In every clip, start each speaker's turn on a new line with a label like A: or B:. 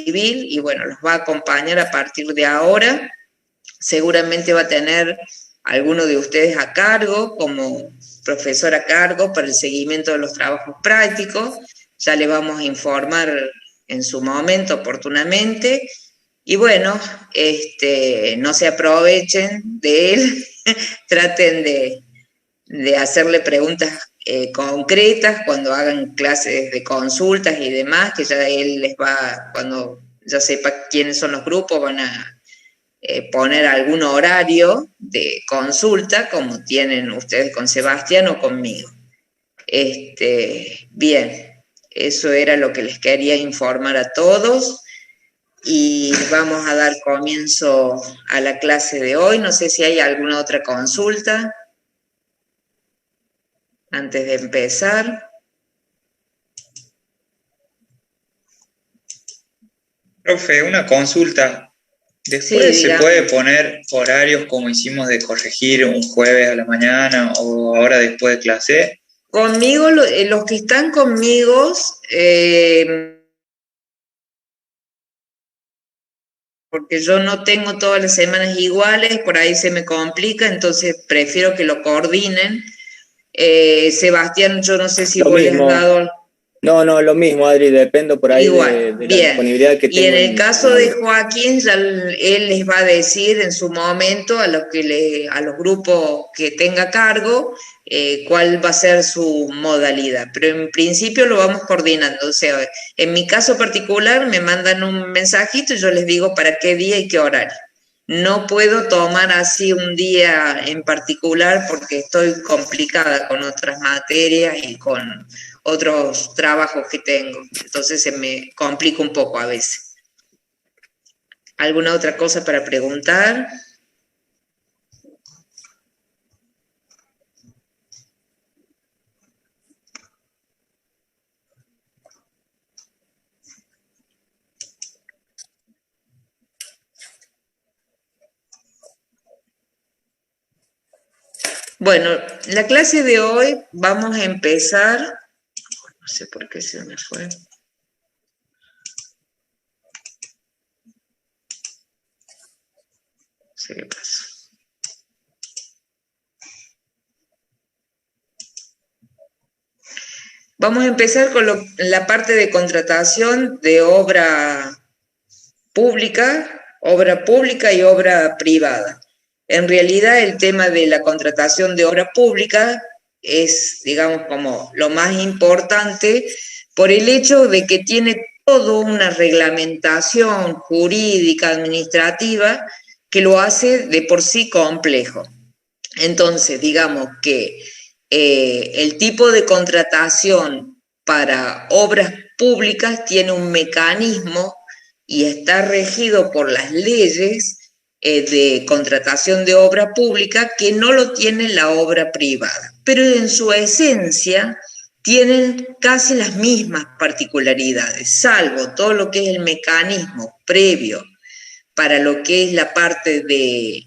A: civil y bueno, los va a acompañar a partir de ahora. Seguramente va a tener alguno de ustedes a cargo, como profesor a cargo para el seguimiento de los trabajos prácticos. Ya le vamos a informar en su momento oportunamente. Y bueno, no se aprovechen de él, traten de hacerle preguntas concretas cuando hagan clases de consultas y demás, que ya él les va, cuando ya sepa quiénes son los grupos, van a poner algún horario de consulta, como tienen ustedes con Sebastián o conmigo. Bien, eso era lo que les quería informar a todos. Y vamos a dar comienzo a la clase de hoy. No sé si hay alguna otra consulta antes de empezar.
B: Profe, una consulta. ¿Después se puede poner horarios como hicimos de corregir un jueves a la mañana o ahora después de clase?
A: Conmigo, los que están conmigo, porque yo no tengo todas las semanas iguales, por ahí se me complica, entonces prefiero que lo coordinen. Sebastián, yo no sé si vos le has dado...
C: No, lo mismo, Adri, dependo por ahí
A: igual,
C: de la disponibilidad que tengo.
A: Y en el caso de Joaquín, ya él les va a decir en su momento a los grupos que tenga a cargo cuál va a ser su modalidad. Pero en principio lo vamos coordinando. O sea, en mi caso particular me mandan un mensajito y yo les digo para qué día y qué horario. No puedo tomar así un día en particular porque estoy complicada con otras materias y con otros trabajos que tengo. Entonces se me complica un poco a veces. ¿Alguna otra cosa para preguntar? Bueno, la clase de hoy vamos a empezar. No sé por qué se me fue. No sé qué pasó. Vamos a empezar con la parte de contratación de obra pública y obra privada. En realidad el tema de la contratación de obra pública es, digamos, como lo más importante por el hecho de que tiene toda una reglamentación jurídica, administrativa, que lo hace de por sí complejo. Entonces, digamos que el tipo de contratación para obras públicas tiene un mecanismo y está regido por las leyes de contratación de obra pública que no lo tiene la obra privada, pero en su esencia tienen casi las mismas particularidades, salvo todo lo que es el mecanismo previo para lo que es la parte de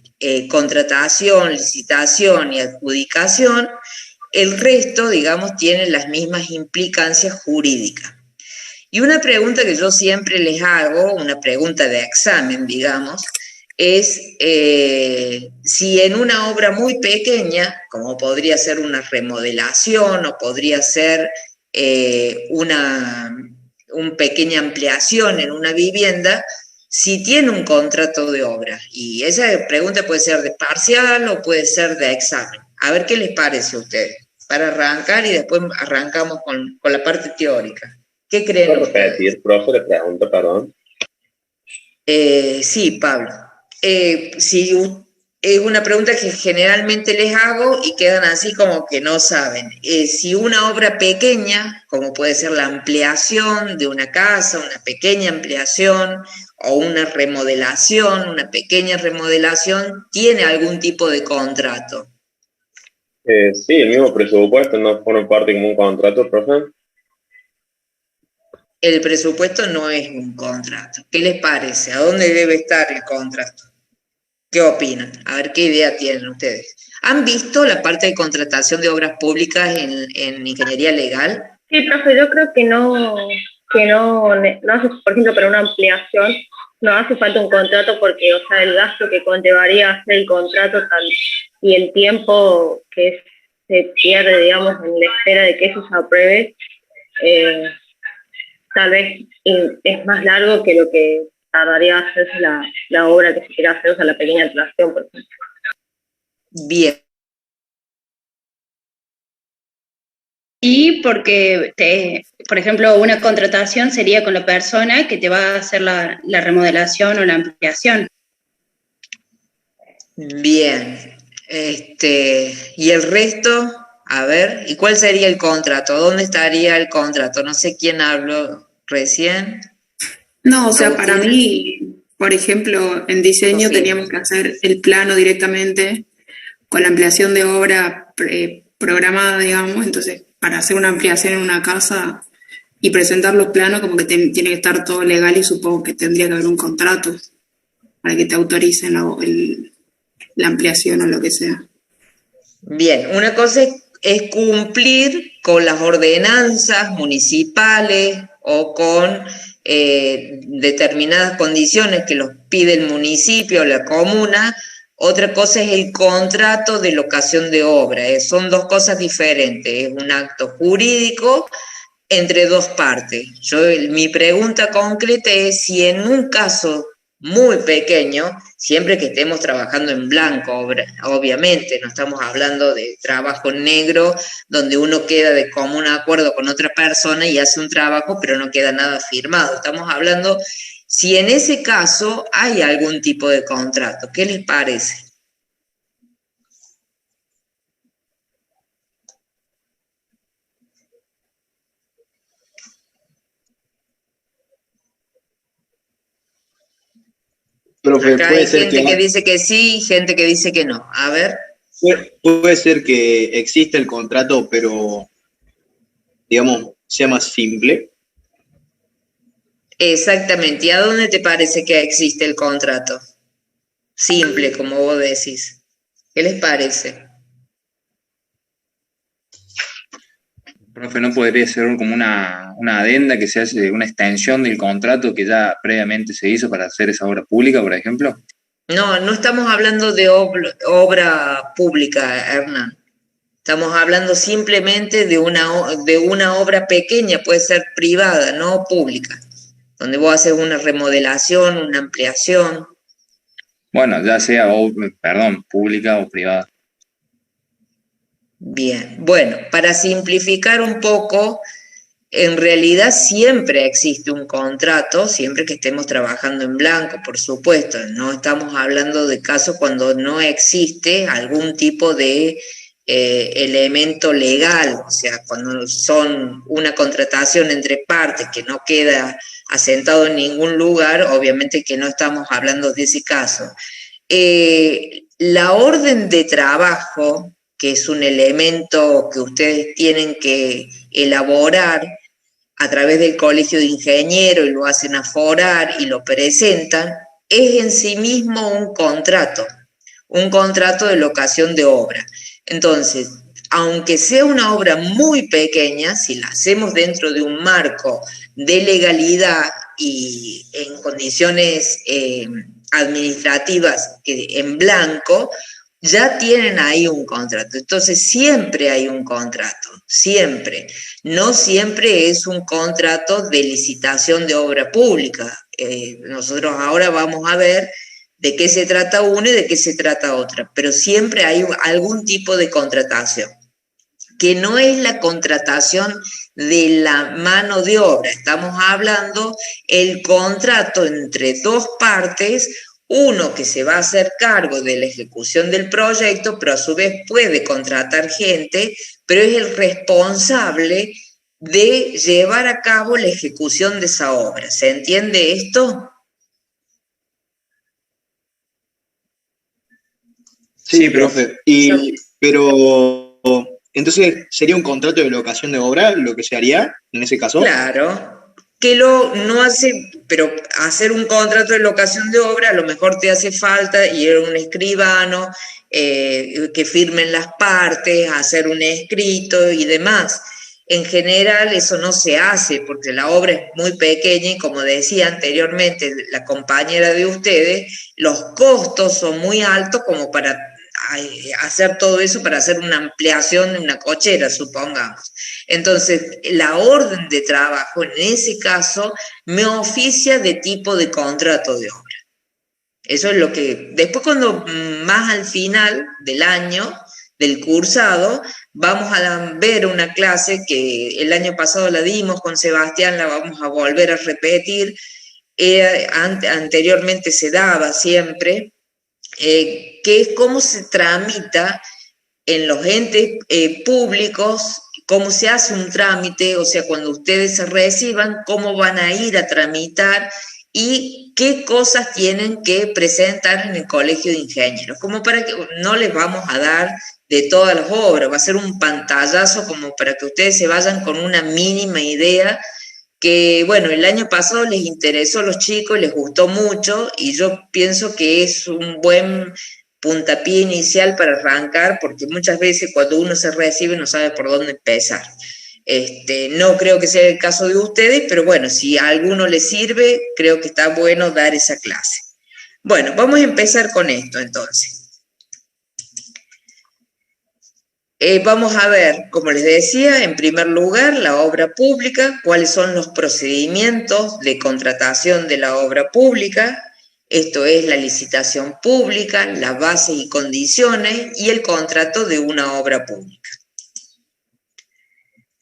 A: contratación, licitación y adjudicación. El resto, digamos, tiene las mismas implicancias jurídicas. Y una pregunta que yo siempre les hago, una pregunta de examen, digamos, es si en una obra muy pequeña, como podría ser una remodelación o podría ser una pequeña ampliación en una vivienda, si tiene un contrato de obra. Y esa pregunta puede ser de parcial o puede ser de examen. A ver qué les parece a ustedes, para arrancar y después arrancamos con la parte teórica. ¿Qué creen ustedes?
D: ¿Puedo repetir, profe, la pregunta, perdón?
A: Sí, Pablo. Si es una pregunta que generalmente les hago y quedan así como que no saben. Si una obra pequeña, como puede ser la ampliación de una casa, una pequeña ampliación o una remodelación, una pequeña remodelación, tiene algún tipo de contrato.
D: Sí, el mismo presupuesto no forma parte como un contrato, profe.
A: El presupuesto no es un contrato. ¿Qué les parece? ¿A dónde debe estar el contrato? ¿Qué opinan? A ver qué idea tienen ustedes. ¿Han visto la parte de contratación de obras públicas en ingeniería legal?
E: Sí, profe, yo creo que no que no hace, por ejemplo, para una ampliación, no hace falta un contrato porque, o sea, el gasto que conllevaría hacer el contrato y el tiempo que se pierde, digamos, en la espera de que eso se apruebe, tal vez es más largo que lo que tardaría hacerse la obra que se quiera hacer, o sea, la pequeña ampliación, por ejemplo.
A: Bien.
F: Y porque, por ejemplo, una contratación sería con la persona que te va a hacer la remodelación o la ampliación.
A: Bien. Y el resto, a ver, ¿y cuál sería el contrato? ¿Dónde estaría el contrato? No sé quién habló recién.
G: No, o sea, para mí, por ejemplo, en diseño teníamos que hacer el plano directamente con la ampliación de obra programada, digamos. Entonces, para hacer una ampliación en una casa y presentar los planos, como que tiene que estar todo legal, y supongo que tendría que haber un contrato para que te autoricen la ampliación o lo que sea.
A: Bien, una cosa es cumplir con las ordenanzas municipales o con determinadas condiciones que los pide el municipio o la comuna. Otra cosa es el contrato de locación de obra. Son dos cosas diferentes. Es un acto jurídico entre dos partes. Mi pregunta concreta es si en un caso muy pequeño, siempre que estemos trabajando en blanco, obviamente, no estamos hablando de trabajo negro, donde uno queda de común acuerdo con otra persona y hace un trabajo, pero no queda nada firmado. Estamos hablando si en ese caso hay algún tipo de contrato. ¿Qué les parece?
H: Profe,
A: Acá hay gente que dice que sí y gente que dice que no. A ver.
H: Puede ser que exista el contrato, pero, digamos, sea más simple.
A: Exactamente. ¿Y a dónde te parece que existe el contrato? Simple, como vos decís. ¿Qué les parece?
I: Profe, ¿no podría ser como una adenda que se hace, una extensión del contrato que ya previamente se hizo para hacer esa obra pública, por ejemplo?
A: No, no estamos hablando de obra pública, Hernán. Estamos hablando simplemente de una obra pequeña, puede ser privada, no pública, donde vos haces una remodelación, una ampliación.
I: Bueno, ya sea, pública o privada.
A: Bien, bueno, para simplificar un poco, en realidad siempre existe un contrato, siempre que estemos trabajando en blanco, por supuesto. No estamos hablando de casos cuando no existe algún tipo de elemento legal, o sea, cuando son una contratación entre partes que no queda asentado en ningún lugar, obviamente que no estamos hablando de ese caso. La orden de trabajo, que es un elemento que ustedes tienen que elaborar a través del colegio de ingenieros y lo hacen aforar y lo presentan, es en sí mismo un contrato de locación de obra. Entonces, aunque sea una obra muy pequeña, si la hacemos dentro de un marco de legalidad y en condiciones administrativas en blanco, ya tienen ahí un contrato. Entonces siempre hay un contrato, siempre. No siempre es un contrato de licitación de obra pública. Nosotros ahora vamos a ver de qué se trata una y de qué se trata otra, pero siempre hay algún tipo de contratación, que no es la contratación de la mano de obra. Estamos hablando el contrato entre dos partes, uno que se va a hacer cargo de la ejecución del proyecto, pero a su vez puede contratar gente, pero es el responsable de llevar a cabo la ejecución de esa obra. ¿Se entiende esto?
H: Sí, profe. Pero, entonces, ¿sería un contrato de locación de obra lo que se haría en ese caso?
A: Claro. Que no hace, pero hacer un contrato de locación de obra a lo mejor te hace falta ir a un escribano, que firmen las partes, hacer un escrito y demás. En general eso no se hace porque la obra es muy pequeña y como decía anteriormente la compañera de ustedes, los costos son muy altos como para hacer todo eso, para hacer una ampliación de una cochera, supongamos. Entonces, la orden de trabajo en ese caso me oficia de tipo de contrato de obra. Eso es lo que, después cuando más al final del año, del cursado, vamos a ver una clase que el año pasado la dimos con Sebastián, la vamos a volver a repetir, anteriormente se daba siempre, que es cómo se tramita en los entes públicos, cómo se hace un trámite, o sea, cuando ustedes se reciban, cómo van a ir a tramitar y qué cosas tienen que presentar en el Colegio de Ingenieros, como para que no les vamos a dar de todas las obras, va a ser un pantallazo como para que ustedes se vayan con una mínima idea que, bueno, el año pasado les interesó a los chicos, les gustó mucho y yo pienso que es un buen puntapié inicial para arrancar porque muchas veces cuando uno se recibe no sabe por dónde empezar. No creo que sea el caso de ustedes, pero bueno, si a alguno les sirve, creo que está bueno dar esa clase. Bueno, vamos a empezar con esto entonces. Vamos a ver, como les decía, en primer lugar, la obra pública, cuáles son los procedimientos de contratación de la obra pública, esto es la licitación pública, las bases y condiciones y el contrato de una obra pública.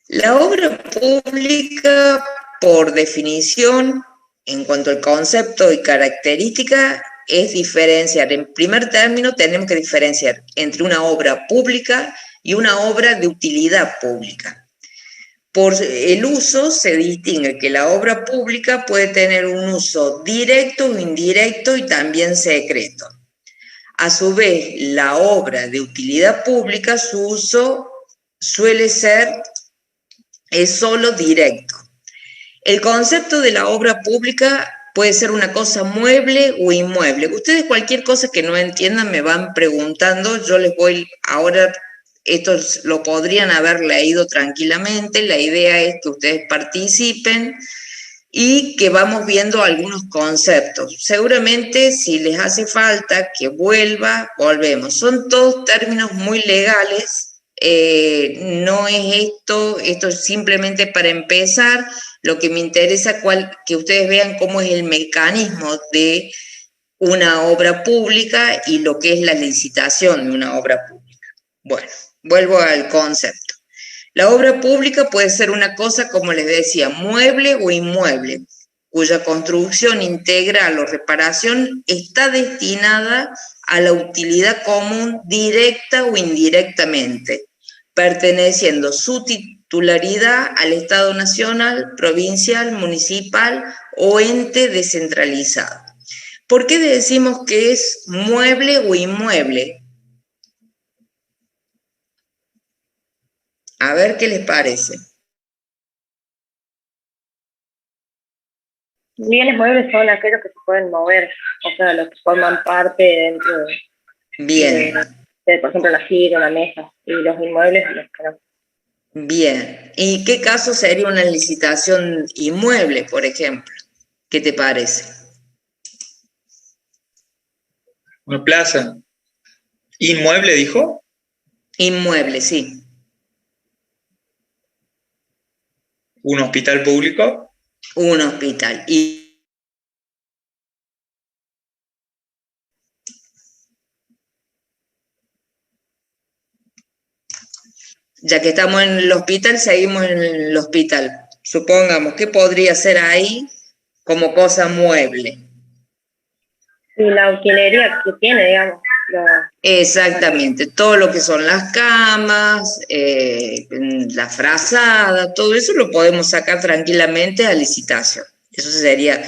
A: La obra pública, por definición, en cuanto al concepto y característica, es diferenciar. En primer término, tenemos que diferenciar entre una obra pública y una obra de utilidad pública. Por el uso se distingue que la obra pública puede tener un uso directo, indirecto y también secreto. A su vez, la obra de utilidad pública, su uso suele ser solo directo. El concepto de la obra pública puede ser una cosa mueble o inmueble. Ustedes cualquier cosa que no entiendan me van preguntando, yo les voy ahora. Esto lo podrían haber leído tranquilamente, la idea es que ustedes participen y que vamos viendo algunos conceptos. Seguramente si les hace falta que volvemos. Son todos términos muy legales, no es esto es simplemente para empezar. Lo que me interesa que ustedes vean cómo es el mecanismo de una obra pública y lo que es la licitación de una obra pública. Bueno. Vuelvo al concepto. La obra pública puede ser una cosa, como les decía, mueble o inmueble, cuya construcción integral o reparación está destinada a la utilidad común directa o indirectamente, perteneciendo su titularidad al Estado nacional, provincial, municipal o ente descentralizado. ¿Por qué decimos que es mueble o inmueble? A ver qué les parece.
E: Bienes muebles son aquellos que se pueden mover, o sea, los que forman parte dentro de,
A: bien.
E: Por ejemplo, la silla, la mesa, y los inmuebles, los que no.
A: Bien. ¿Y qué caso sería una licitación inmueble, por ejemplo? ¿Qué te parece?
B: Una plaza. ¿Inmueble, dijo?
A: Inmueble, sí.
B: ¿Un hospital público?
A: Un hospital. Ya que estamos en el hospital, seguimos en el hospital. Supongamos, ¿qué podría ser ahí como cosa mueble?
E: Y la utilería que tiene, digamos.
A: Exactamente, todo lo que son las camas, la frazada, todo eso lo podemos sacar tranquilamente a licitación. Eso sería.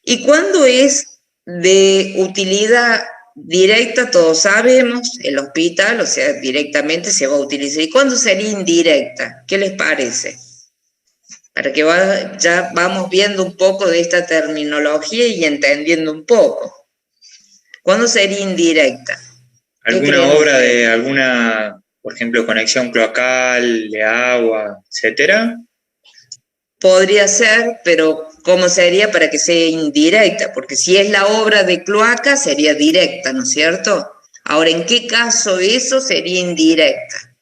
A: ¿Y cuándo es de utilidad directa? Todos sabemos, el hospital, o sea, directamente se va a utilizar. ¿Y cuándo sería indirecta? ¿Qué les parece? Para que ya vamos viendo un poco de esta terminología y entendiendo un poco. ¿Cuándo sería indirecta?
B: ¿Alguna obra de alguna por ejemplo, conexión cloacal, de agua, etcétera.
A: Podría ser, pero ¿cómo sería para que sea indirecta? Porque si es la obra de cloaca, sería directa, ¿no es cierto? Ahora, ¿en qué caso eso sería indirecta?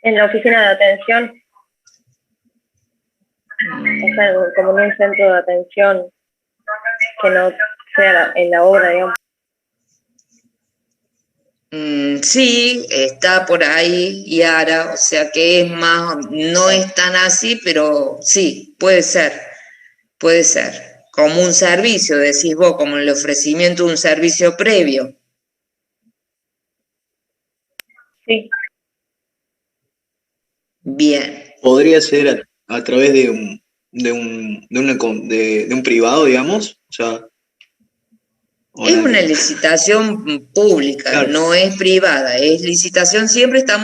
E: En la oficina de atención, o sea, como en un centro de atención que no sea en la obra, digamos.
A: Sí, está por ahí Yara, o sea que es más, no es tan así, pero sí, puede ser, como un servicio, decís vos, como el ofrecimiento de un servicio previo.
E: Sí.
A: Bien.
H: Podría ser a través de un privado, digamos, o sea,
A: es una licitación pública, claro. No es privada, es licitación,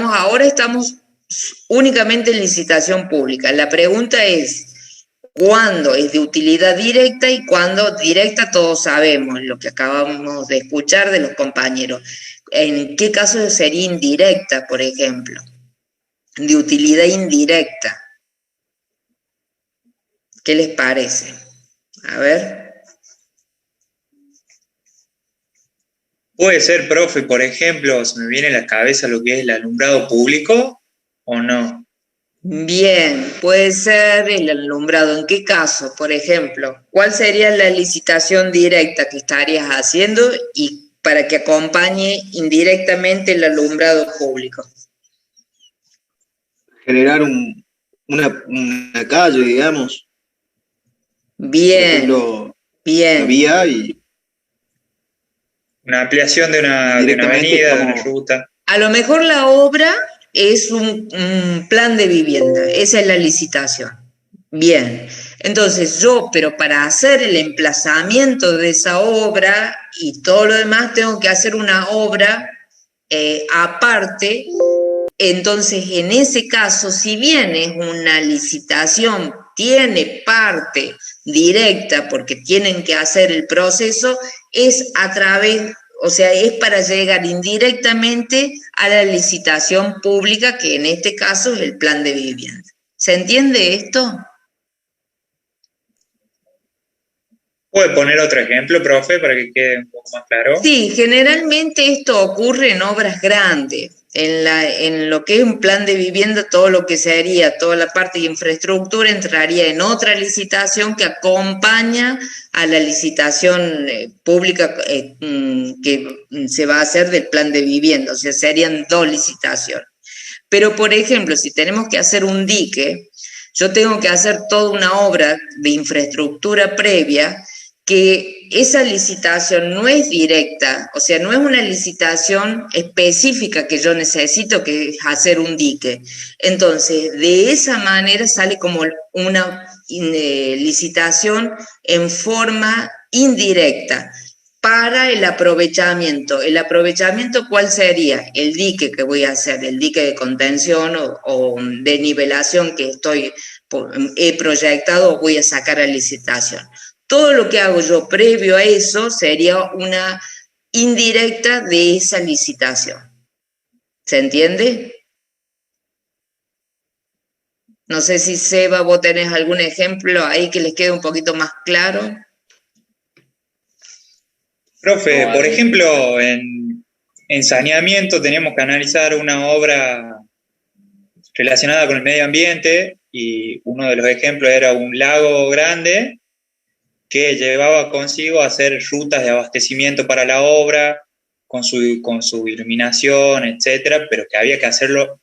A: ahora estamos únicamente en licitación pública. La pregunta es, ¿cuándo es de utilidad directa y cuándo directa? Todos sabemos lo que acabamos de escuchar de los compañeros. ¿En qué caso sería indirecta, por ejemplo? De utilidad indirecta. ¿Qué les parece? A ver.
B: Puede ser, profe, por ejemplo, se me viene a la cabeza lo que es el alumbrado público, ¿o no?
A: Bien, puede ser el alumbrado. ¿En qué caso, por ejemplo? ¿Cuál sería la licitación directa que estarías haciendo y para que acompañe indirectamente el alumbrado público?
H: Generar una calle, digamos.
A: Bien,
H: por ejemplo,
A: bien.
H: Una vía y...
B: Una ampliación de una avenida, de una ruta.
A: A lo mejor la obra es un plan de vivienda, esa es la licitación. Bien, entonces pero para hacer el emplazamiento de esa obra y todo lo demás, tengo que hacer una obra aparte. Entonces, en ese caso, si bien es una licitación, tiene parte directa porque tienen que hacer el proceso, es a través, o sea, es para llegar indirectamente a la licitación pública, que en este caso es el plan de vivienda. ¿Se entiende esto?
B: ¿Puede poner otro ejemplo, profe, para que quede un poco más claro?
A: Sí, generalmente esto ocurre en obras grandes. En lo que es un plan de vivienda, todo lo que sería, toda la parte de infraestructura entraría en otra licitación que acompaña a la licitación pública que se va a hacer del plan de vivienda, o sea, serían dos licitaciones. Pero, por ejemplo, si tenemos que hacer un dique, yo tengo que hacer toda una obra de infraestructura previa, que esa licitación no es directa, o sea, no es una licitación específica que yo necesito, que es hacer un dique. Entonces, de esa manera sale como una licitación en forma indirecta para el aprovechamiento. ¿El aprovechamiento cuál sería? El dique que voy a hacer, el dique de contención o de nivelación que he proyectado o voy a sacar a licitación. Todo lo que hago yo previo a eso sería una indirecta de esa licitación. ¿Se entiende? No sé si, Seba, vos tenés algún ejemplo ahí que les quede un poquito más claro.
B: Profe, por ejemplo, en saneamiento tenemos que analizar una obra relacionada con el medio ambiente y uno de los ejemplos era un lago grande que llevaba consigo hacer rutas de abastecimiento para la obra, con su iluminación, etcétera, pero que había que hacerlo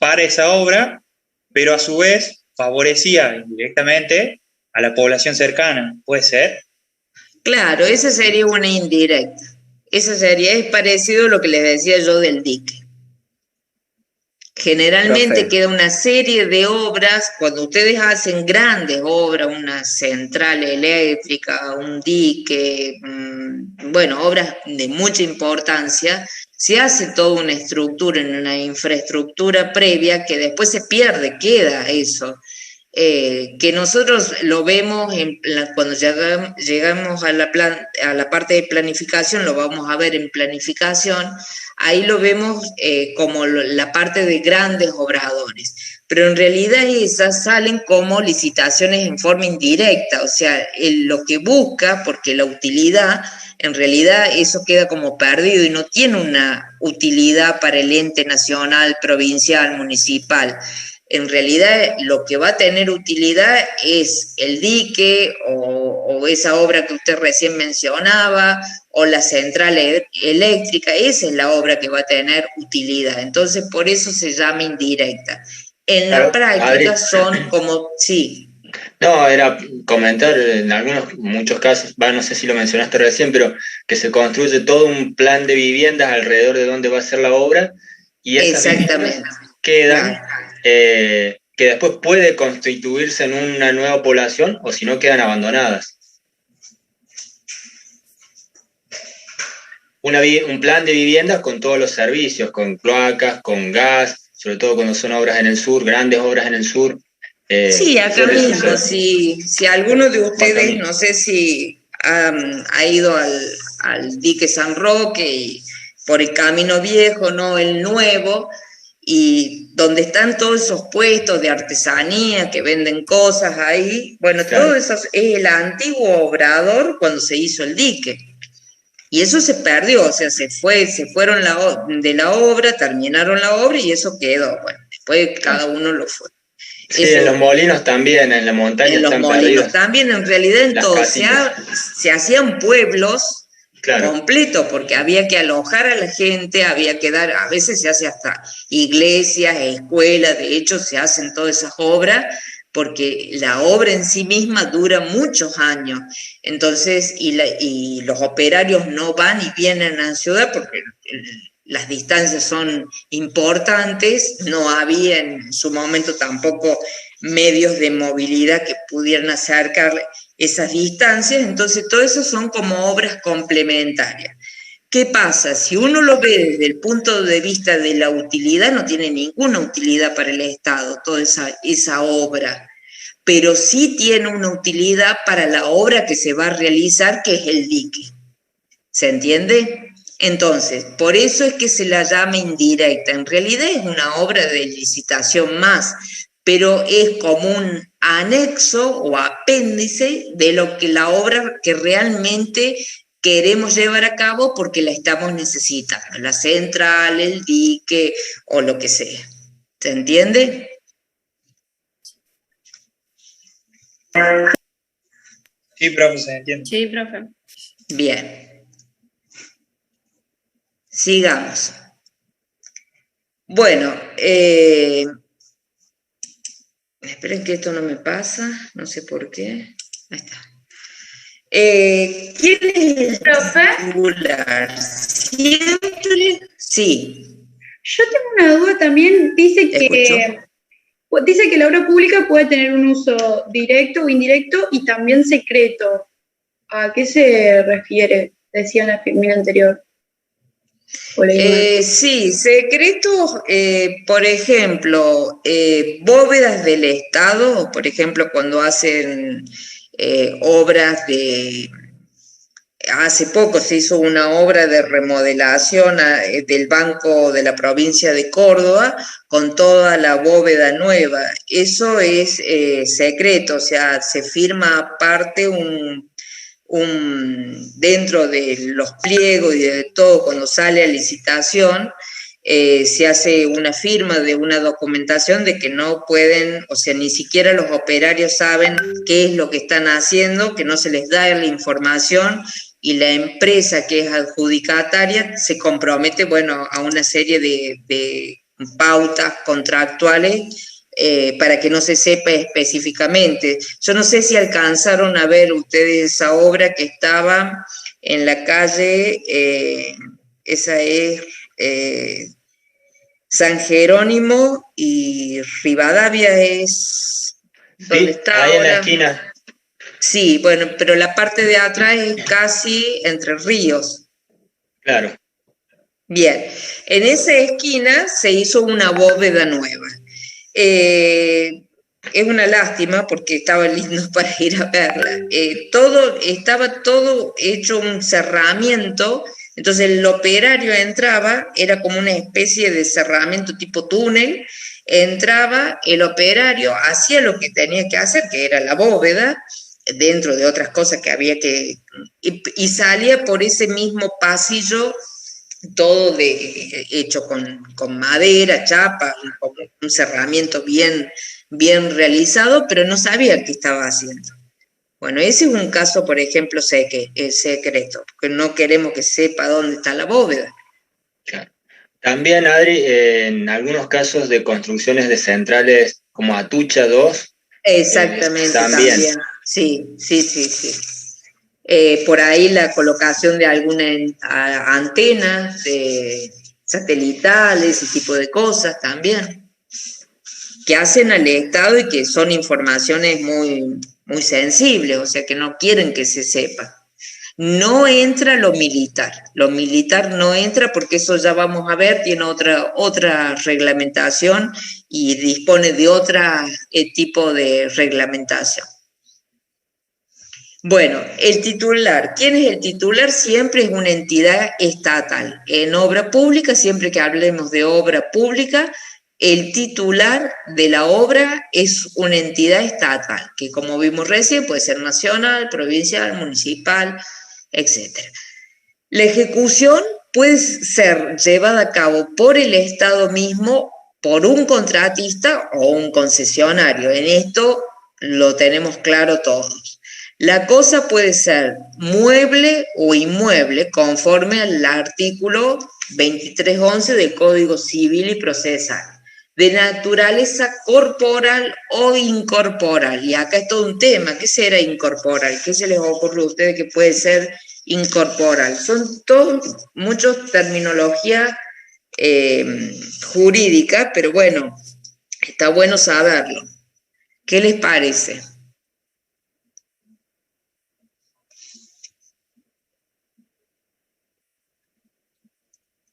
B: para esa obra, pero a su vez favorecía indirectamente a la población cercana. ¿Puede ser?
A: Claro, esa sería una indirecta. Es parecido a lo que les decía yo del dique. Generalmente queda una serie de obras, cuando ustedes hacen grandes obras, una central eléctrica, un dique, bueno, obras de mucha importancia, se hace toda una estructura, una infraestructura previa que después se pierde, queda eso. Que nosotros lo vemos cuando llegamos a la parte de planificación, lo vamos a ver en planificación. ahí lo vemos como la parte de grandes obradores. Pero en realidad esas salen como licitaciones en forma indirecta, o sea, lo que busca, porque la utilidad, en realidad eso queda como perdido y no tiene una utilidad para el ente nacional, provincial, municipal. En realidad lo que va a tener utilidad es el dique o esa obra que usted recién mencionaba, o la central eléctrica, esa es la obra que va a tener utilidad. Entonces, por eso se llama indirecta. En la práctica son como, sí.
J: No, era comentar en muchos casos, no sé si lo mencionaste recién, pero que se construye todo un plan de viviendas alrededor de dónde va a ser la obra y esas
A: exactamente
J: quedan, que después puede constituirse en una nueva población o si no quedan abandonadas. Un plan de viviendas con todos los servicios, con cloacas, con gas, sobre todo cuando son obras en el sur, grandes obras en el sur.
A: Sí, acá mismo, si alguno de ustedes, no sé si ha ido al dique San Roque y por el Camino Viejo, no el nuevo, y donde están todos esos puestos de artesanía que venden cosas ahí, bueno, claro. Todo eso es el antiguo obrador cuando se hizo el dique. Y eso se perdió, o sea, se fueron de la obra, terminaron la obra y eso quedó. Bueno, después cada uno lo fue.
J: Sí, eso, en los molinos también, en la montaña
A: en
J: están
A: los molinos
J: perdidos.
A: También, en realidad, entonces se hacían pueblos completos, porque había que alojar a la gente, había que dar, a veces se hace hasta iglesias, escuelas, de hecho se hacen todas esas obras, porque la obra en sí misma dura muchos años, entonces, y los operarios no van y vienen a la ciudad porque las distancias son importantes, no había en su momento tampoco medios de movilidad que pudieran acercar esas distancias, entonces todo eso son como obras complementarias. ¿Qué pasa? Si uno lo ve desde el punto de vista de la utilidad, no tiene ninguna utilidad para el Estado, toda esa obra, pero sí tiene una utilidad para la obra que se va a realizar, que es el dique. ¿Se entiende? Entonces, por eso es que se la llama indirecta. En realidad es una obra de licitación más, pero es como un anexo o apéndice de lo que la obra que realmente queremos llevar a cabo porque la estamos necesitando, la central, el dique o lo que sea. ¿Se entiende?
B: Sí, profe, se entiende.
F: Sí, profe.
A: Bien. Sigamos. Bueno, esperen que esto no me pasa, no sé por qué. Ahí está. ¿Quién es el titular? Siempre, sí.
F: Yo tengo una duda también, dice que la obra pública puede tener un uso directo o indirecto y también secreto. ¿A qué se refiere? Decía en la filmina anterior.
A: Sí, secretos, por ejemplo, bóvedas del Estado, por ejemplo, cuando hacen obras hace poco se hizo una obra de remodelación del Banco de la provincia de Córdoba con toda la bóveda nueva. Eso es secreto, o sea, se firma aparte dentro de los pliegos y de todo, cuando sale a licitación, se hace una firma de una documentación de que no pueden, o sea, ni siquiera los operarios saben qué es lo que están haciendo, que no se les da la información y la empresa que es adjudicataria se compromete, bueno, a una serie de pautas contractuales para que no se sepa específicamente. Yo no sé si alcanzaron a ver ustedes esa obra que estaba en la calle, esa es San Jerónimo y Rivadavia es donde está
J: ahí
A: ahora.
J: En la esquina.
A: Sí, bueno, pero la parte de atrás es casi Entre Ríos.
J: Claro.
A: Bien, en esa esquina se hizo una bóveda nueva. Es una lástima porque estaba lindo para ir a verla. Estaba todo hecho un cerramiento, Entonces el operario entraba, era como una especie de cerramiento tipo túnel, entraba el operario, hacía lo que tenía que hacer, que era la bóveda, dentro de otras cosas que había que... Y salía por ese mismo pasillo, todo hecho con madera, chapa, un cerramiento bien realizado, pero no sabía qué estaba haciendo. Bueno, ese es un caso, por ejemplo, secreto, porque no queremos que sepa dónde está la bóveda.
J: Claro. También, Adri, en algunos casos de construcciones de centrales como Atucha 2.
A: Exactamente, también. Sí. Por ahí la colocación de alguna antena de satelitales, ese tipo de cosas también, que hacen al Estado y que son informaciones muy sensibles, o sea que no quieren que se sepa. No entra lo militar no entra porque eso ya vamos a ver, tiene otra reglamentación y dispone de otro tipo de reglamentación. Bueno, el titular. ¿Quién es el titular? Siempre es una entidad estatal. En obra pública, siempre que hablemos de obra pública, el titular de la obra es una entidad estatal, que como vimos recién puede ser nacional, provincial, municipal, etc. La ejecución puede ser llevada a cabo por el Estado mismo, por un contratista o un concesionario. En esto lo tenemos claro todos. La cosa puede ser mueble o inmueble, conforme al artículo 2311 del Código Civil y Procesal, de naturaleza corporal o incorporal. Y acá es todo un tema. ¿Qué será incorporal? ¿Qué se les ocurre a ustedes que puede ser incorporal? Son muchas terminologías jurídicas, pero bueno, está bueno saberlo. ¿Qué les parece?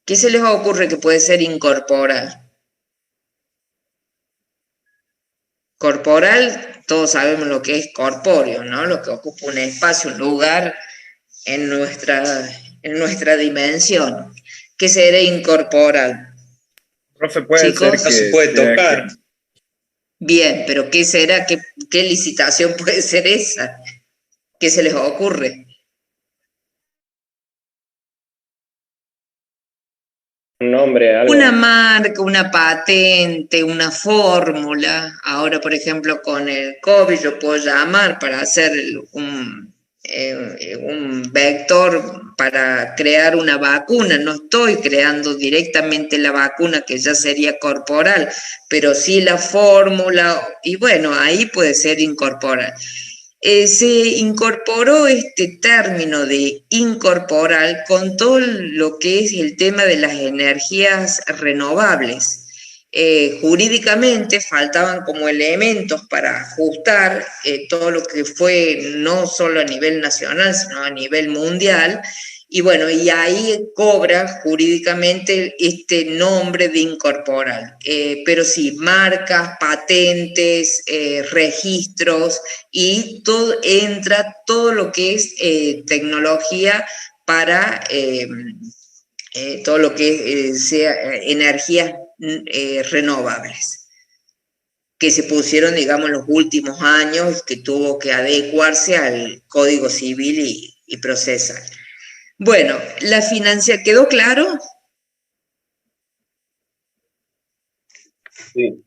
A: ¿Qué se les ocurre que puede ser incorporal? Corporal, todos sabemos lo que es corpóreo, ¿no? Lo que ocupa un espacio, un lugar en nuestra dimensión. ¿Qué será incorporal?
B: Profe, puede ser que no se puede tocar.
A: Bien, pero ¿qué será? ¿Qué licitación puede ser esa? ¿Qué se les ocurre?
C: Un nombre, algo.
A: Una marca, una patente, una fórmula. Ahora, por ejemplo, con el COVID yo puedo llamar para hacer un vector para crear una vacuna. No estoy creando directamente la vacuna, que ya sería corporal, pero sí la fórmula, y bueno, ahí puede ser incorporal. Se incorporó este término de incorporal con todo lo que es el tema de las energías renovables. Jurídicamente faltaban como elementos para ajustar todo lo que fue no solo a nivel nacional, sino a nivel mundial. Y bueno, y ahí cobra jurídicamente este nombre de incorporal. Pero sí, marcas, patentes, registros y entra todo lo que es tecnología para todo lo que sea energías renovables, que se pusieron, digamos, en los últimos años, que tuvo que adecuarse al Código Civil y Procesal. Bueno, la financiación, ¿quedó claro?
D: Sí.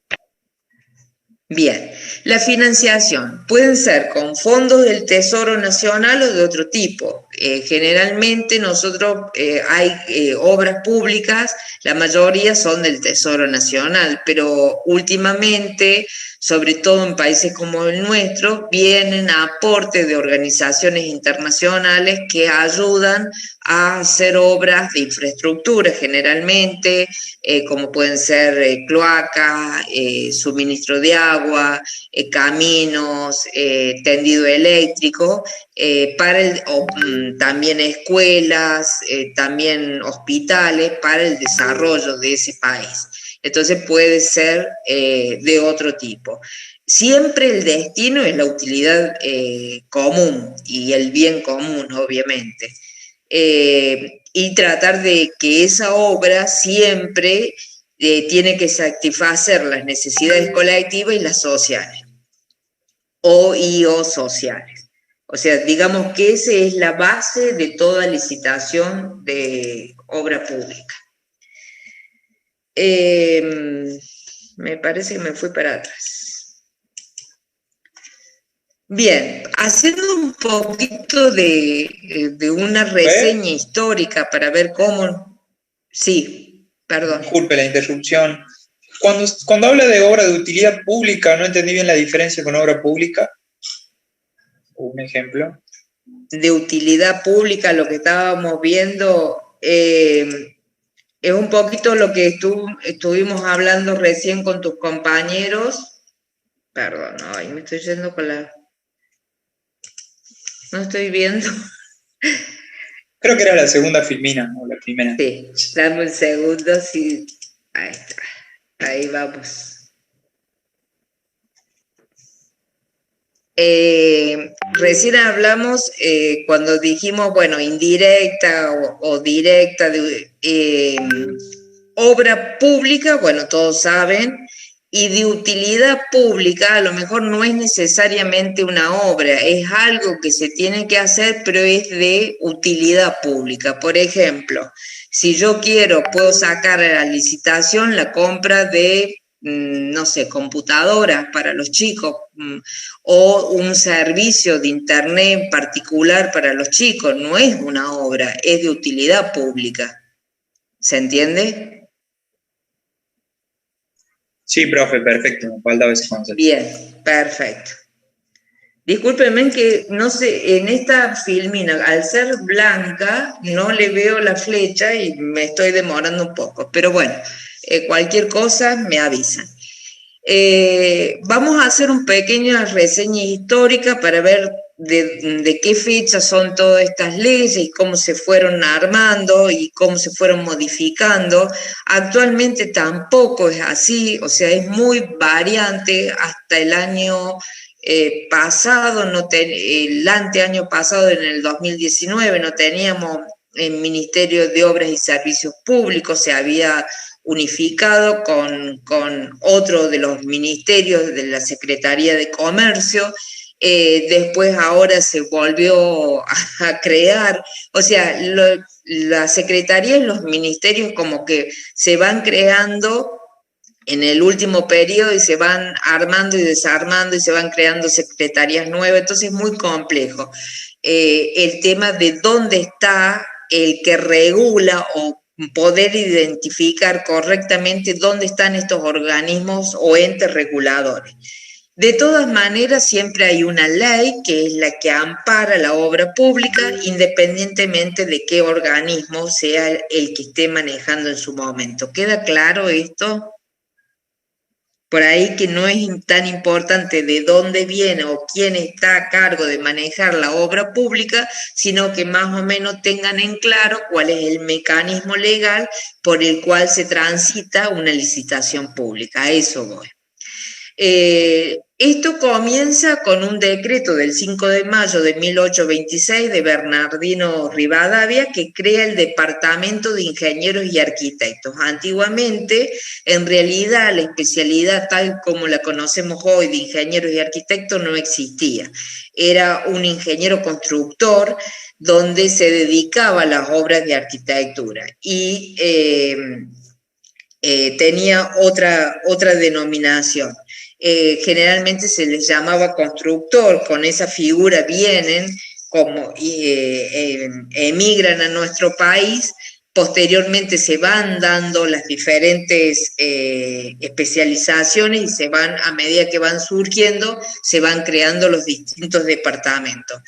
A: Bien, la financiación pueden ser con fondos del Tesoro Nacional o de otro tipo. Generalmente nosotros hay obras públicas, la mayoría son del Tesoro Nacional, pero últimamente, sobre todo en países como el nuestro, vienen aportes de organizaciones internacionales que ayudan a hacer obras de infraestructura, generalmente, como pueden ser cloacas, suministro de agua, caminos, tendido eléctrico, también escuelas, también hospitales para el desarrollo de ese país. Entonces puede ser de otro tipo. Siempre el destino es la utilidad común y el bien común, obviamente. y tratar de que esa obra siempre tiene que satisfacer las necesidades colectivas y las sociales, o sociales. O sea, digamos que esa es la base de toda licitación de obra pública. Me parece que me fui para atrás. Bien, haciendo un poquito de una reseña histórica para ver cómo... Sí, perdón.
B: Disculpe la interrupción. Cuando habla de obra de utilidad pública, no entendí bien la diferencia con obra pública. Un ejemplo.
A: De utilidad pública, lo que estábamos viendo es un poquito lo que estuvimos hablando recién con tus compañeros. Perdón, ay, me estoy yendo con la... No estoy viendo.
B: Creo que era la segunda filmina, o la primera.
A: Sí, dame un segundo, sí. Ahí está. Ahí vamos. Recién hablamos cuando dijimos, bueno, indirecta o directa, obra pública, bueno, todos saben, y de utilidad pública a lo mejor no es necesariamente una obra, es algo que se tiene que hacer, pero es de utilidad pública. Por ejemplo, si yo puedo sacar a la licitación la compra de, no sé, computadoras para los chicos, o un servicio de internet particular para los chicos, no es una obra, es de utilidad pública. ¿Se entiende?
B: Sí, profe, perfecto, me faltaba ese concepto.
A: Bien, perfecto. Discúlpenme que, no sé, en esta filmina, al ser blanca, no le veo la flecha y me estoy demorando un poco, pero bueno, cualquier cosa me avisan. Vamos a hacer un pequeño reseña histórica para ver de qué fecha son todas estas leyes y cómo se fueron armando y cómo se fueron modificando. Actualmente tampoco es así, o sea, es muy variante. Hasta el año pasado, el anteaño pasado, en el 2019, no teníamos el Ministerio de Obras y Servicios Públicos, se había unificado con otro de los ministerios de la Secretaría de Comercio. Después ahora se volvió a crear, o sea, la Secretaría y los ministerios como que se van creando en el último periodo y se van armando y desarmando y se van creando secretarías nuevas, entonces es muy complejo. El tema de dónde está el que regula o poder identificar correctamente dónde están estos organismos o entes reguladores. De todas maneras, siempre hay una ley que es la que ampara la obra pública, independientemente de qué organismo sea el que esté manejando en su momento. ¿Queda claro esto? Por ahí que no es tan importante de dónde viene o quién está a cargo de manejar la obra pública, sino que más o menos tengan en claro cuál es el mecanismo legal por el cual se transita una licitación pública. A eso voy. Esto comienza con un decreto del 5 de mayo de 1826 de Bernardino Rivadavia que crea el Departamento de Ingenieros y Arquitectos. Antiguamente, en realidad, la especialidad tal como la conocemos hoy de ingenieros y arquitectos no existía. Era un ingeniero constructor donde se dedicaba a las obras de arquitectura y tenía otra denominación. Generalmente se les llamaba constructor, con esa figura vienen, como emigran a nuestro país, posteriormente se van dando las diferentes especializaciones y se van, a medida que van surgiendo, se van creando los distintos departamentos.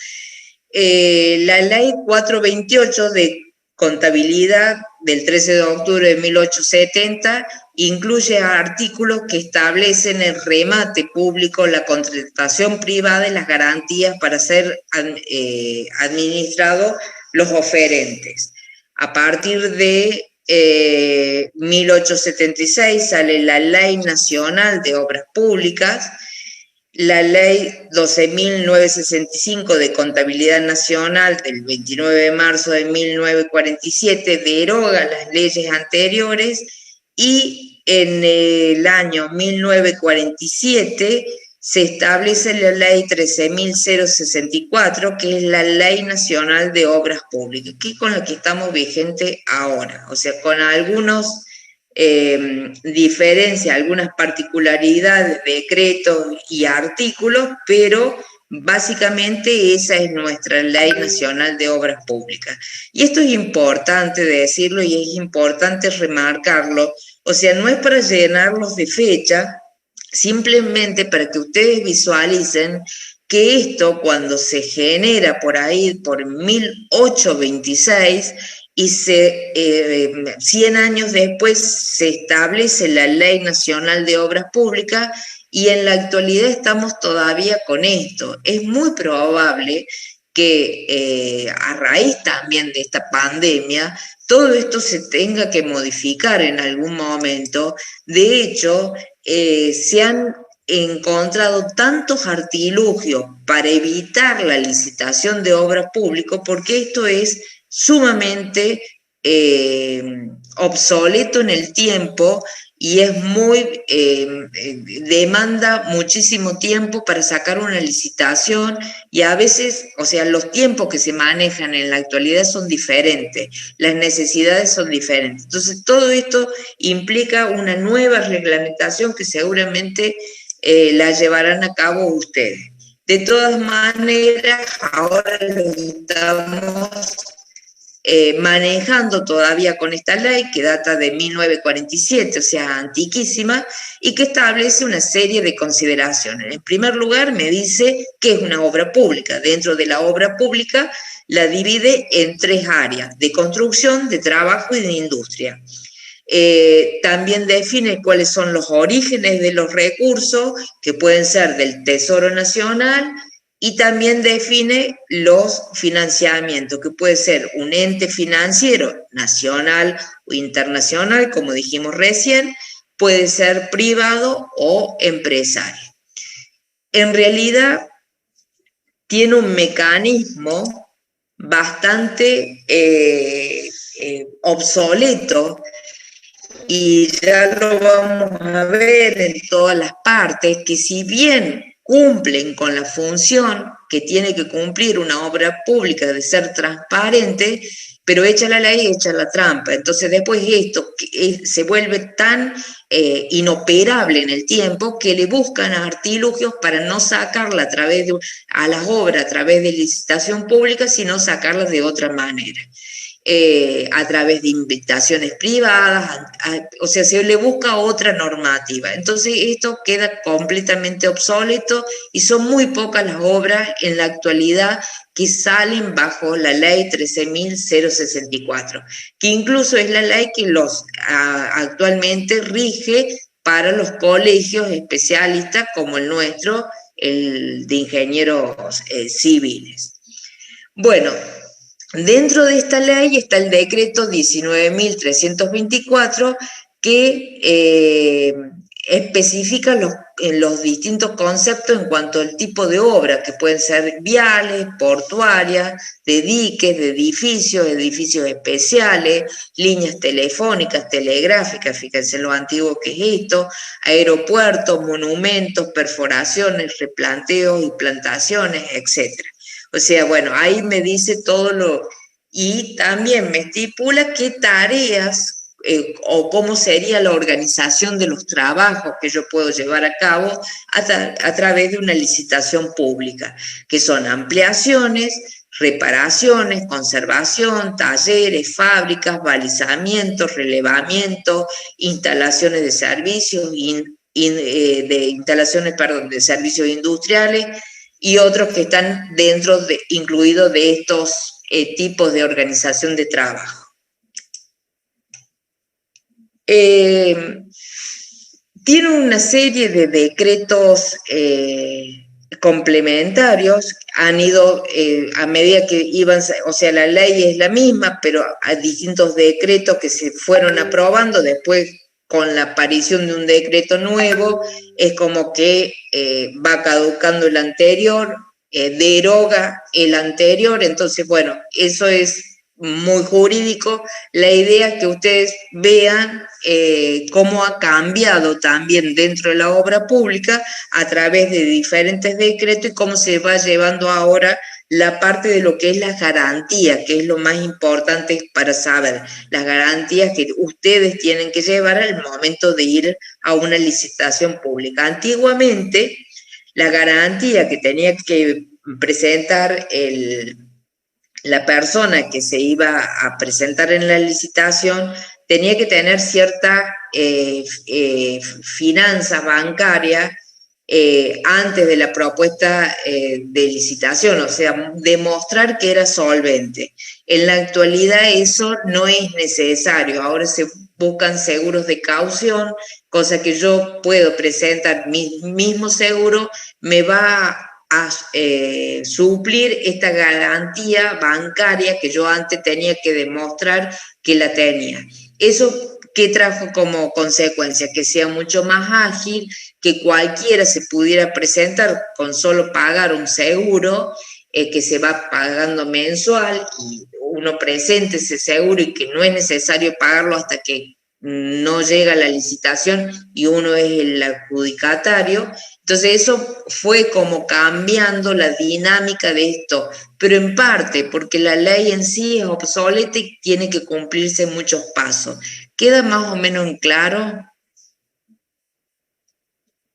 A: La ley 428 de contabilidad del 13 de octubre de 1870 incluye artículos que establecen el remate público, la contratación privada y las garantías para ser administrados los oferentes. A partir de 1876 sale la Ley Nacional de Obras Públicas la ley 12.965 de Contabilidad Nacional del 29 de marzo de 1947 deroga las leyes anteriores y en el año 1947 se establece la ley 13.064, que es la Ley Nacional de Obras Públicas, que es con la que estamos vigentes ahora, o sea, con algunos diferencias, algunas particularidades, decretos y artículos, pero básicamente esa es nuestra Ley Nacional de Obras Públicas. Y esto es importante decirlo y es importante remarcarlo, o sea, no es para llenarlos de fecha, simplemente para que ustedes visualicen que esto cuando se genera por ahí, por 1826, y 100 años después se establece la Ley Nacional de Obras Públicas y en la actualidad estamos todavía con esto. Es muy probable que a raíz también de esta pandemia, todo esto se tenga que modificar en algún momento. De hecho, se han encontrado tantos artilugios para evitar la licitación de obras públicas, porque esto es sumamente obsoleto en el tiempo y es muy, demanda muchísimo tiempo para sacar una licitación y a veces, o sea, los tiempos que se manejan en la actualidad son diferentes, las necesidades son diferentes. Entonces, todo esto implica una nueva reglamentación que seguramente la llevarán a cabo ustedes. De todas maneras, ahora lo estamos manejando todavía con esta ley que data de 1947, o sea, antiquísima, y que establece una serie de consideraciones. En primer lugar, me dice qué es una obra pública. Dentro de la obra pública la divide en 3 áreas: de construcción, de trabajo y de industria. También define cuáles son los orígenes de los recursos, que pueden ser del Tesoro Nacional, y también define los financiamientos, que puede ser un ente financiero nacional o internacional, como dijimos recién, puede ser privado o empresario. En realidad, tiene un mecanismo bastante obsoleto, y ya lo vamos a ver en todas las partes, que si bien cumplen con la función que tiene que cumplir una obra pública de ser transparente, pero echa la ley, echa la trampa. Entonces después esto se vuelve tan inoperable en el tiempo que le buscan artilugios para no sacarla a las obras a través de licitación pública, sino sacarlas de otra manera. A través de invitaciones privadas, o sea, se le busca otra normativa. Entonces esto queda completamente obsoleto y son muy pocas las obras en la actualidad que salen bajo la ley 13.064, que incluso es la ley que actualmente rige para los colegios especialistas como el nuestro, el de ingenieros civiles. Bueno, dentro de esta ley está el decreto 19.324 que especifica los distintos conceptos en cuanto al tipo de obra, que pueden ser viales, portuarias, de diques, de edificios especiales, líneas telefónicas, telegráficas, fíjense lo antiguo que es esto, aeropuertos, monumentos, perforaciones, replanteos y plantaciones, etcétera. O sea, bueno, ahí me dice todo y también me estipula qué tareas o cómo sería la organización de los trabajos que yo puedo llevar a cabo a través de una licitación pública, que son ampliaciones, reparaciones, conservación, talleres, fábricas, balizamientos, relevamiento, instalaciones de servicios, de servicios industriales, y otros que están incluidos de estos tipos de organización de trabajo. Tiene una serie de decretos complementarios, han ido a medida que iban, o sea, la ley es la misma, pero hay distintos decretos que se fueron aprobando después con la aparición de un decreto nuevo, es como que va caducando el anterior, deroga el anterior, entonces, bueno, eso es muy jurídico. La idea es que ustedes vean cómo ha cambiado también dentro de la obra pública a través de diferentes decretos y cómo se va llevando ahora la parte de lo que es las garantías, que es lo más importante para saber, las garantías que ustedes tienen que llevar al momento de ir a una licitación pública. Antiguamente, la garantía que tenía que presentar la persona que se iba a presentar en la licitación tenía que tener cierta finanzas bancarias antes de la propuesta de licitación, o sea, demostrar que era solvente. En la actualidad eso no es necesario, ahora se buscan seguros de caución, cosa que yo puedo presentar mi mismo seguro, me va a suplir esta garantía bancaria que yo antes tenía que demostrar que la tenía. Eso, ¿qué trajo como consecuencia? Que sea mucho más ágil, que cualquiera se pudiera presentar con solo pagar un seguro que se va pagando mensual y uno presente ese seguro y que no es necesario pagarlo hasta que no llega la licitación y uno es el adjudicatario. Entonces eso fue como cambiando la dinámica de esto, pero en parte porque la ley en sí es obsoleta y tiene que cumplirse muchos pasos. ¿Queda más o menos en claro?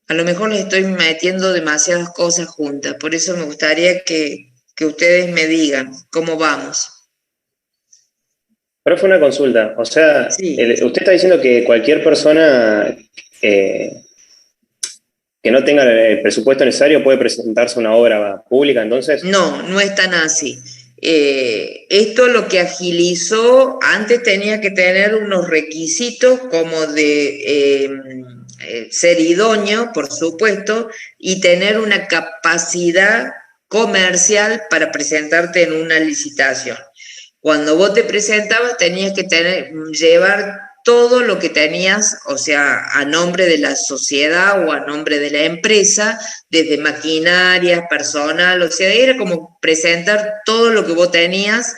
A: A lo mejor les estoy metiendo demasiadas cosas juntas, por eso me gustaría que ustedes me digan cómo vamos.
C: Profe, una consulta. O sea,
A: Sí.
C: Usted está diciendo que cualquier persona que no tenga el presupuesto necesario puede presentarse una obra pública, entonces.
A: No, no es tan así. Esto lo que agilizó, antes tenía que tener unos requisitos como de ser idóneo, por supuesto, y tener una capacidad comercial para presentarte en una licitación. Cuando vos te presentabas tenías que llevar todo lo que tenías, o sea, a nombre de la sociedad o a nombre de la empresa, desde maquinaria, personal, o sea, era como presentar todo lo que vos tenías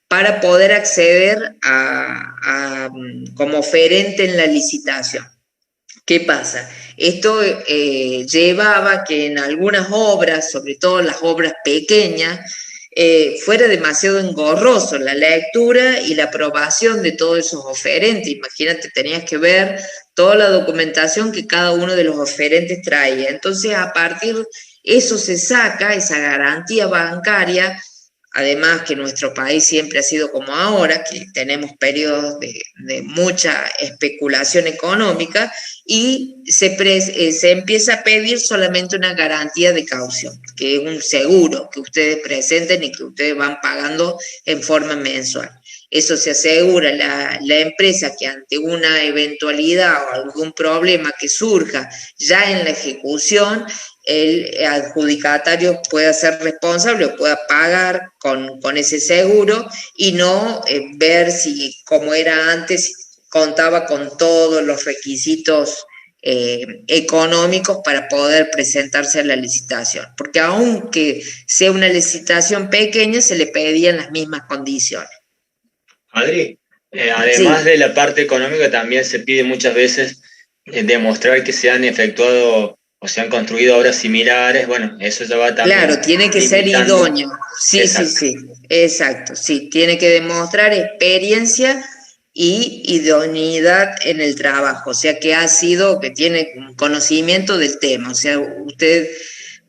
A: para poder acceder como oferente en la licitación. ¿Qué pasa? Esto llevaba que en algunas obras, sobre todo las obras pequeñas, fuera demasiado engorroso la lectura y la aprobación de todos esos oferentes. Imagínate, tenías que ver toda la documentación que cada uno de los oferentes traía. Entonces, a partir de eso se saca, esa garantía bancaria, además que nuestro país siempre ha sido como ahora, que tenemos periodos de mucha especulación económica, y se empieza a pedir solamente una garantía de caución, que es un seguro que ustedes presenten y que ustedes van pagando en forma mensual. Eso se asegura la empresa que ante una eventualidad o algún problema que surja ya en la ejecución, el adjudicatario pueda ser responsable o pueda pagar con ese seguro y no ver si, como era antes, contaba con todos los requisitos económicos para poder presentarse a la licitación. Porque aunque sea una licitación pequeña, se le pedían las mismas condiciones.
J: Adri, además de la parte económica, también se pide muchas veces demostrar que se han efectuado o se han construido obras similares. Bueno, eso ya va también.
A: Claro, tiene que ser idóneo. Sí, exacto. Sí, exacto. Sí, tiene que demostrar experiencia y idoneidad en el trabajo, o sea, que tiene conocimiento del tema, o sea, usted.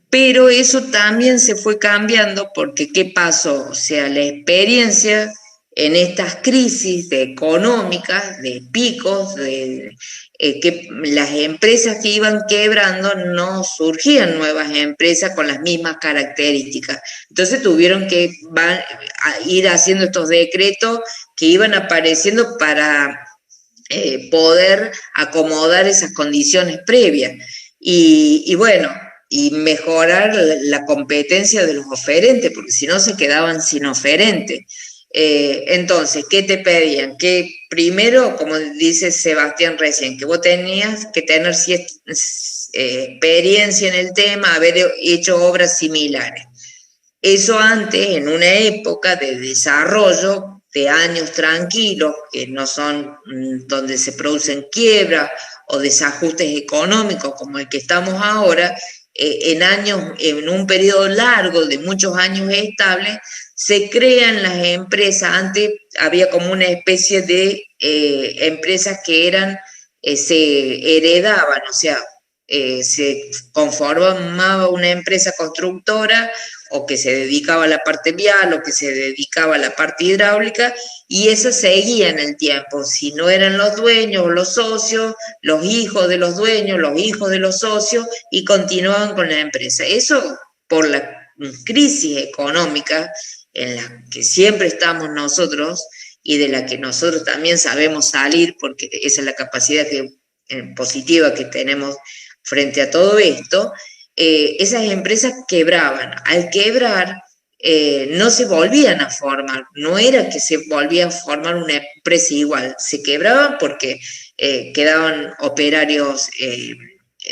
A: Pero eso también se fue cambiando porque ¿qué pasó? O sea, la experiencia en estas crisis económicas, de picos, que las empresas que iban quebrando no surgían nuevas empresas con las mismas características. Entonces tuvieron que ir haciendo estos decretos que iban apareciendo para poder acomodar esas condiciones previas. Y bueno, y mejorar la competencia de los oferentes, porque si no se quedaban sin oferentes. Entonces, ¿qué te pedían? Que primero, como dice Sebastián recién, que vos tenías que tener experiencia en el tema, haber hecho obras similares. Eso antes, en una época de desarrollo, de años tranquilos, que no son donde se producen quiebras o desajustes económicos como el que estamos ahora, en un periodo largo de muchos años estables, se crean las empresas. Antes había como una especie de empresas que se heredaban, o sea, se conformaba una empresa constructora o que se dedicaba a la parte vial o que se dedicaba a la parte hidráulica, y eso seguía en el tiempo. Si no eran los dueños o los socios, los hijos de los dueños, los hijos de los socios, y continuaban con la empresa. Eso por la crisis económica en la que siempre estamos nosotros y de la que nosotros también sabemos salir, porque esa es la capacidad positiva que tenemos frente a todo esto. Esas empresas quebraban. Al quebrar, no se volvían a formar, no era que se volvía a formar una empresa igual, se quebraban porque quedaban operarios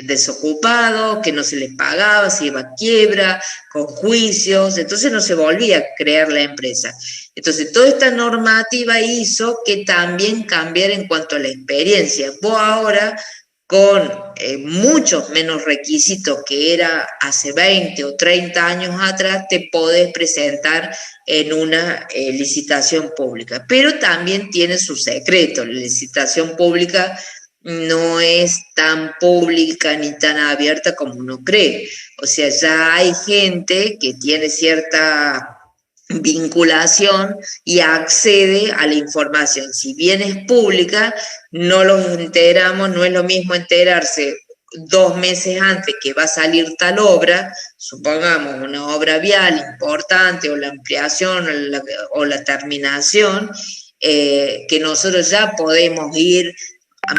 A: desocupados, que no se les pagaba, se iba a quiebra, con juicios, entonces no se volvía a crear la empresa. Entonces toda esta normativa hizo que también cambiara en cuanto a la experiencia. Vos ahora, con muchos menos requisitos que era hace 20 o 30 años atrás, te podés presentar en una licitación pública. Pero también tiene su secreto. La licitación pública no es tan pública ni tan abierta como uno cree. O sea, ya hay gente que tiene cierta vinculación y accede a la información. Si bien es pública, no los enteramos, no es lo mismo enterarse 2 meses antes que va a salir tal obra, supongamos una obra vial importante, o la ampliación o la terminación, que nosotros ya podemos ir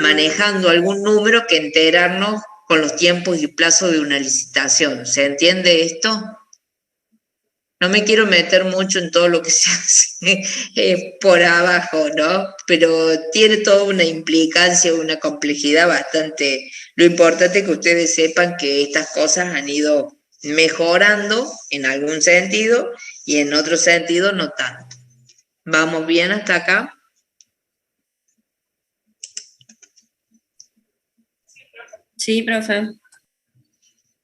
A: manejando algún número, que enterarnos con los tiempos y plazos de una licitación. ¿Se entiende esto? No me quiero meter mucho en todo lo que se hace por abajo, ¿no? Pero tiene toda una implicancia, una complejidad bastante. Lo importante es que ustedes sepan que estas cosas han ido mejorando en algún sentido y en otro sentido no tanto. ¿Vamos bien hasta acá?
K: Sí, profe.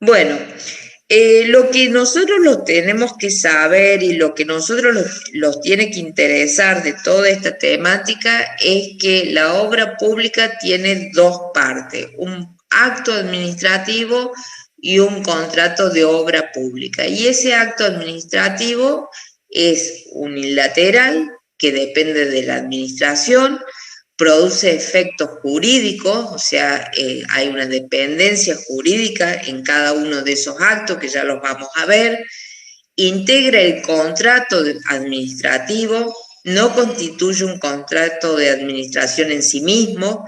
A: Bueno, lo que nosotros los tenemos que saber y lo que nosotros los tiene que interesar de toda esta temática es que la obra pública tiene 2 partes, un acto administrativo y un contrato de obra pública. Y ese acto administrativo es unilateral, que depende de la administración, produce efectos jurídicos, o sea, hay una dependencia jurídica en cada uno de esos actos, que ya los vamos a ver, integra el contrato administrativo, no constituye un contrato de administración en sí mismo,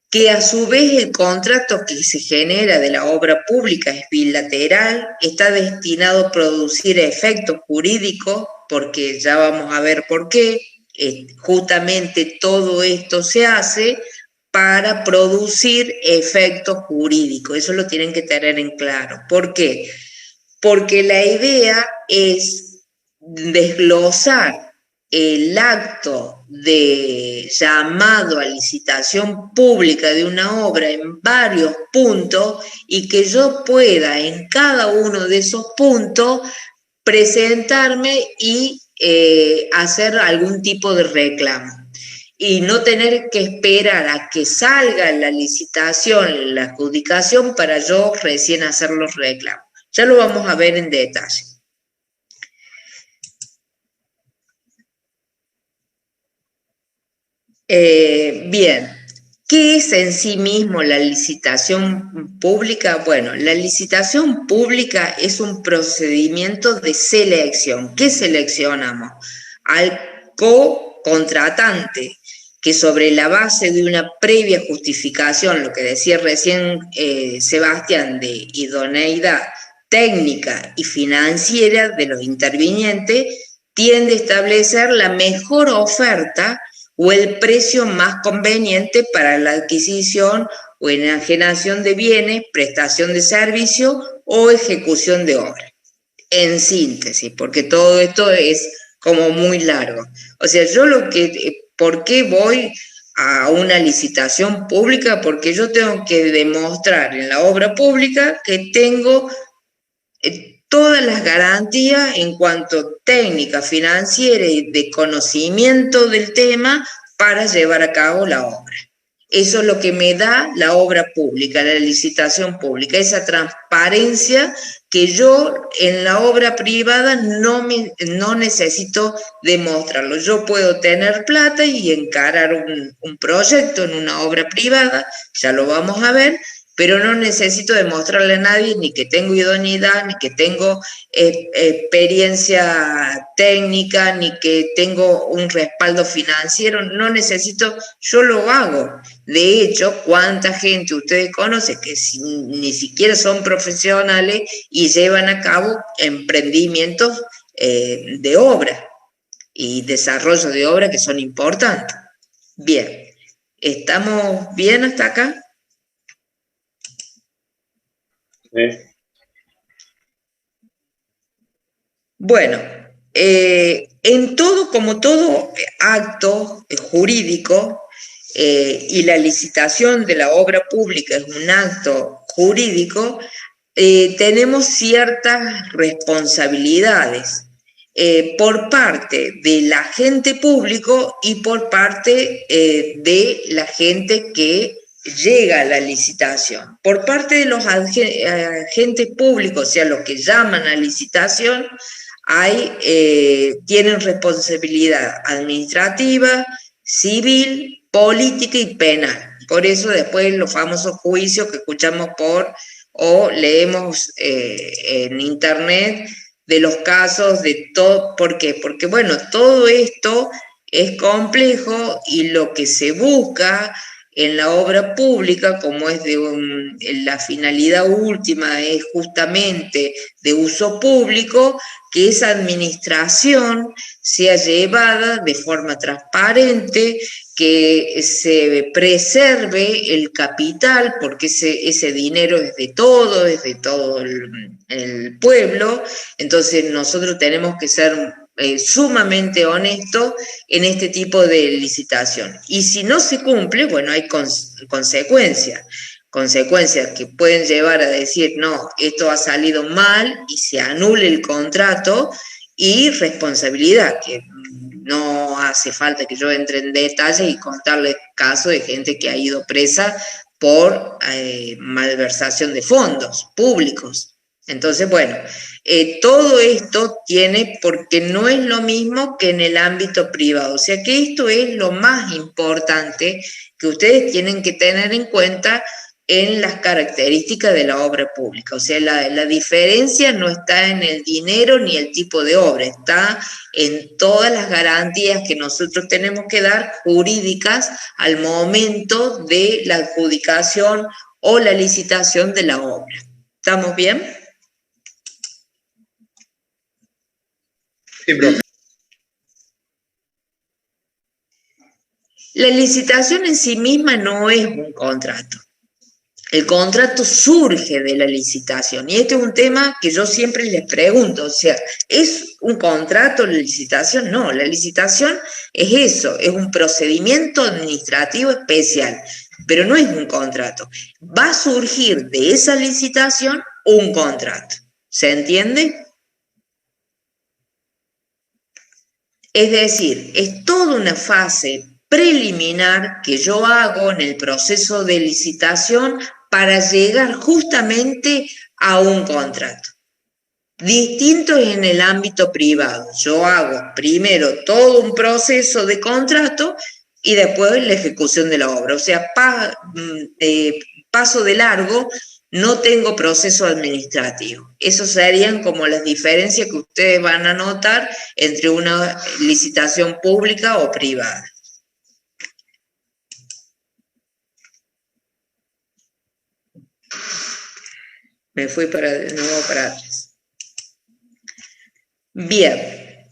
A: que a su vez el contrato que se genera de la obra pública es bilateral, está destinado a producir efectos jurídicos, porque ya vamos a ver por qué. Justamente todo esto se hace para producir efectos jurídicos. Eso lo tienen que tener en claro. ¿Por qué? Porque la idea es desglosar el acto de llamado a licitación pública de una obra en varios puntos, y que yo pueda en cada uno de esos puntos presentarme y hacer algún tipo de reclamo, y no tener que esperar a que salga la licitación, la adjudicación, para yo recién hacer los reclamos. Ya lo vamos a ver en detalle. Bien, ¿qué es en sí mismo la licitación pública? Bueno, la licitación pública es un procedimiento de selección. ¿Qué seleccionamos? Al co-contratante, que sobre la base de una previa justificación, lo que decía recién Sebastián, de idoneidad técnica y financiera de los intervinientes, tiende a establecer la mejor oferta o el precio más conveniente para la adquisición o enajenación de bienes, prestación de servicio o ejecución de obra. En síntesis, porque todo esto es como muy largo. O sea, ¿por qué voy a una licitación pública? Porque yo tengo que demostrar en la obra pública que tengo todas las garantías en cuanto técnica, financiera y de conocimiento del tema para llevar a cabo la obra. Eso es lo que me da la obra pública, la licitación pública, esa transparencia que yo en la obra privada no necesito demostrarlo. Yo puedo tener plata y encarar un proyecto en una obra privada, ya lo vamos a ver, pero no necesito demostrarle a nadie ni que tengo idoneidad, ni que tengo experiencia técnica, ni que tengo un respaldo financiero, no necesito, yo lo hago. De hecho, ¿cuánta gente ustedes conocen que ni siquiera son profesionales y llevan a cabo emprendimientos de obra y desarrollo de obra que son importantes? Bien, ¿estamos bien hasta acá?
D: Sí.
A: Bueno, como todo acto jurídico, y la licitación de la obra pública es un acto jurídico, tenemos ciertas responsabilidades por parte del agente público y por parte de la gente que llega a la licitación. Por parte de los agentes públicos, o sea, los que llaman a licitación, tienen responsabilidad administrativa, civil, política y penal. Por eso después los famosos juicios que escuchamos o leemos en internet de los casos de todo. ¿Por qué? Porque bueno, todo esto es complejo y lo que se busca en la obra pública, como es la finalidad última es justamente de uso público, que esa administración sea llevada de forma transparente, que se preserve el capital, porque ese dinero es de todo el pueblo. Entonces nosotros tenemos que ser sumamente honestos en este tipo de licitación. Y si no se cumple, bueno, hay consecuencias que pueden llevar a decir, no, esto ha salido mal y se anule el contrato, y responsabilidad, que no hace falta que yo entre en detalle y contarles casos de gente que ha ido presa por malversación de fondos públicos. Entonces, bueno, todo esto porque no es lo mismo que en el ámbito privado. O sea que esto es lo más importante que ustedes tienen que tener en cuenta en las características de la obra pública. O sea, la diferencia no está en el dinero ni el tipo de obra, está en todas las garantías que nosotros tenemos que dar jurídicas al momento de la adjudicación o la licitación de la obra. ¿Estamos bien?
B: Sí, profe.
A: La licitación en sí misma no es un contrato. El contrato surge de la licitación, y este es un tema que yo siempre les pregunto, o sea, ¿es un contrato la licitación? No, la licitación es eso, es un procedimiento administrativo especial, pero no es un contrato. Va a surgir de esa licitación un contrato, ¿se entiende? Es decir, es toda una fase preliminar que yo hago en el proceso de licitación para llegar justamente a un contrato. Distinto es en el ámbito privado. Yo hago primero todo un proceso de contrato y después la ejecución de la obra. O sea, paso de largo, no tengo proceso administrativo. Esas serían como las diferencias que ustedes van a notar entre una licitación pública o privada. Me fui de nuevo para atrás. Bien.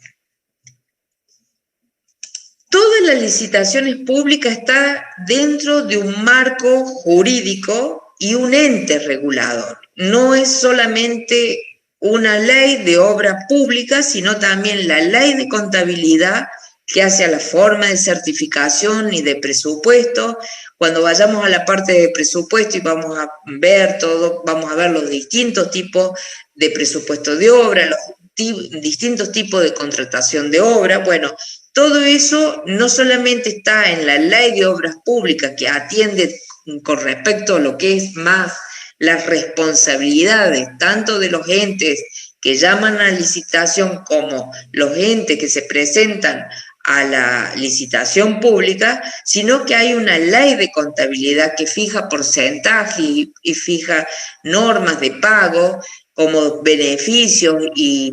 A: las licitaciones públicas está dentro de un marco jurídico y un ente regulador. No es solamente una ley de obra pública, sino también la ley de contabilidad que hace a la forma de certificación y de presupuesto. Cuando vayamos a la parte de presupuesto y vamos a ver los distintos tipos de presupuesto de obra, los distintos tipos de contratación de obra. Bueno, todo eso no solamente está en la ley de obras públicas que atiende con respecto a lo que es más las responsabilidades, tanto de los entes que llaman a licitación como los entes que se presentan a la licitación pública, sino que hay una ley de contabilidad que fija porcentajes y fija normas de pago como beneficios y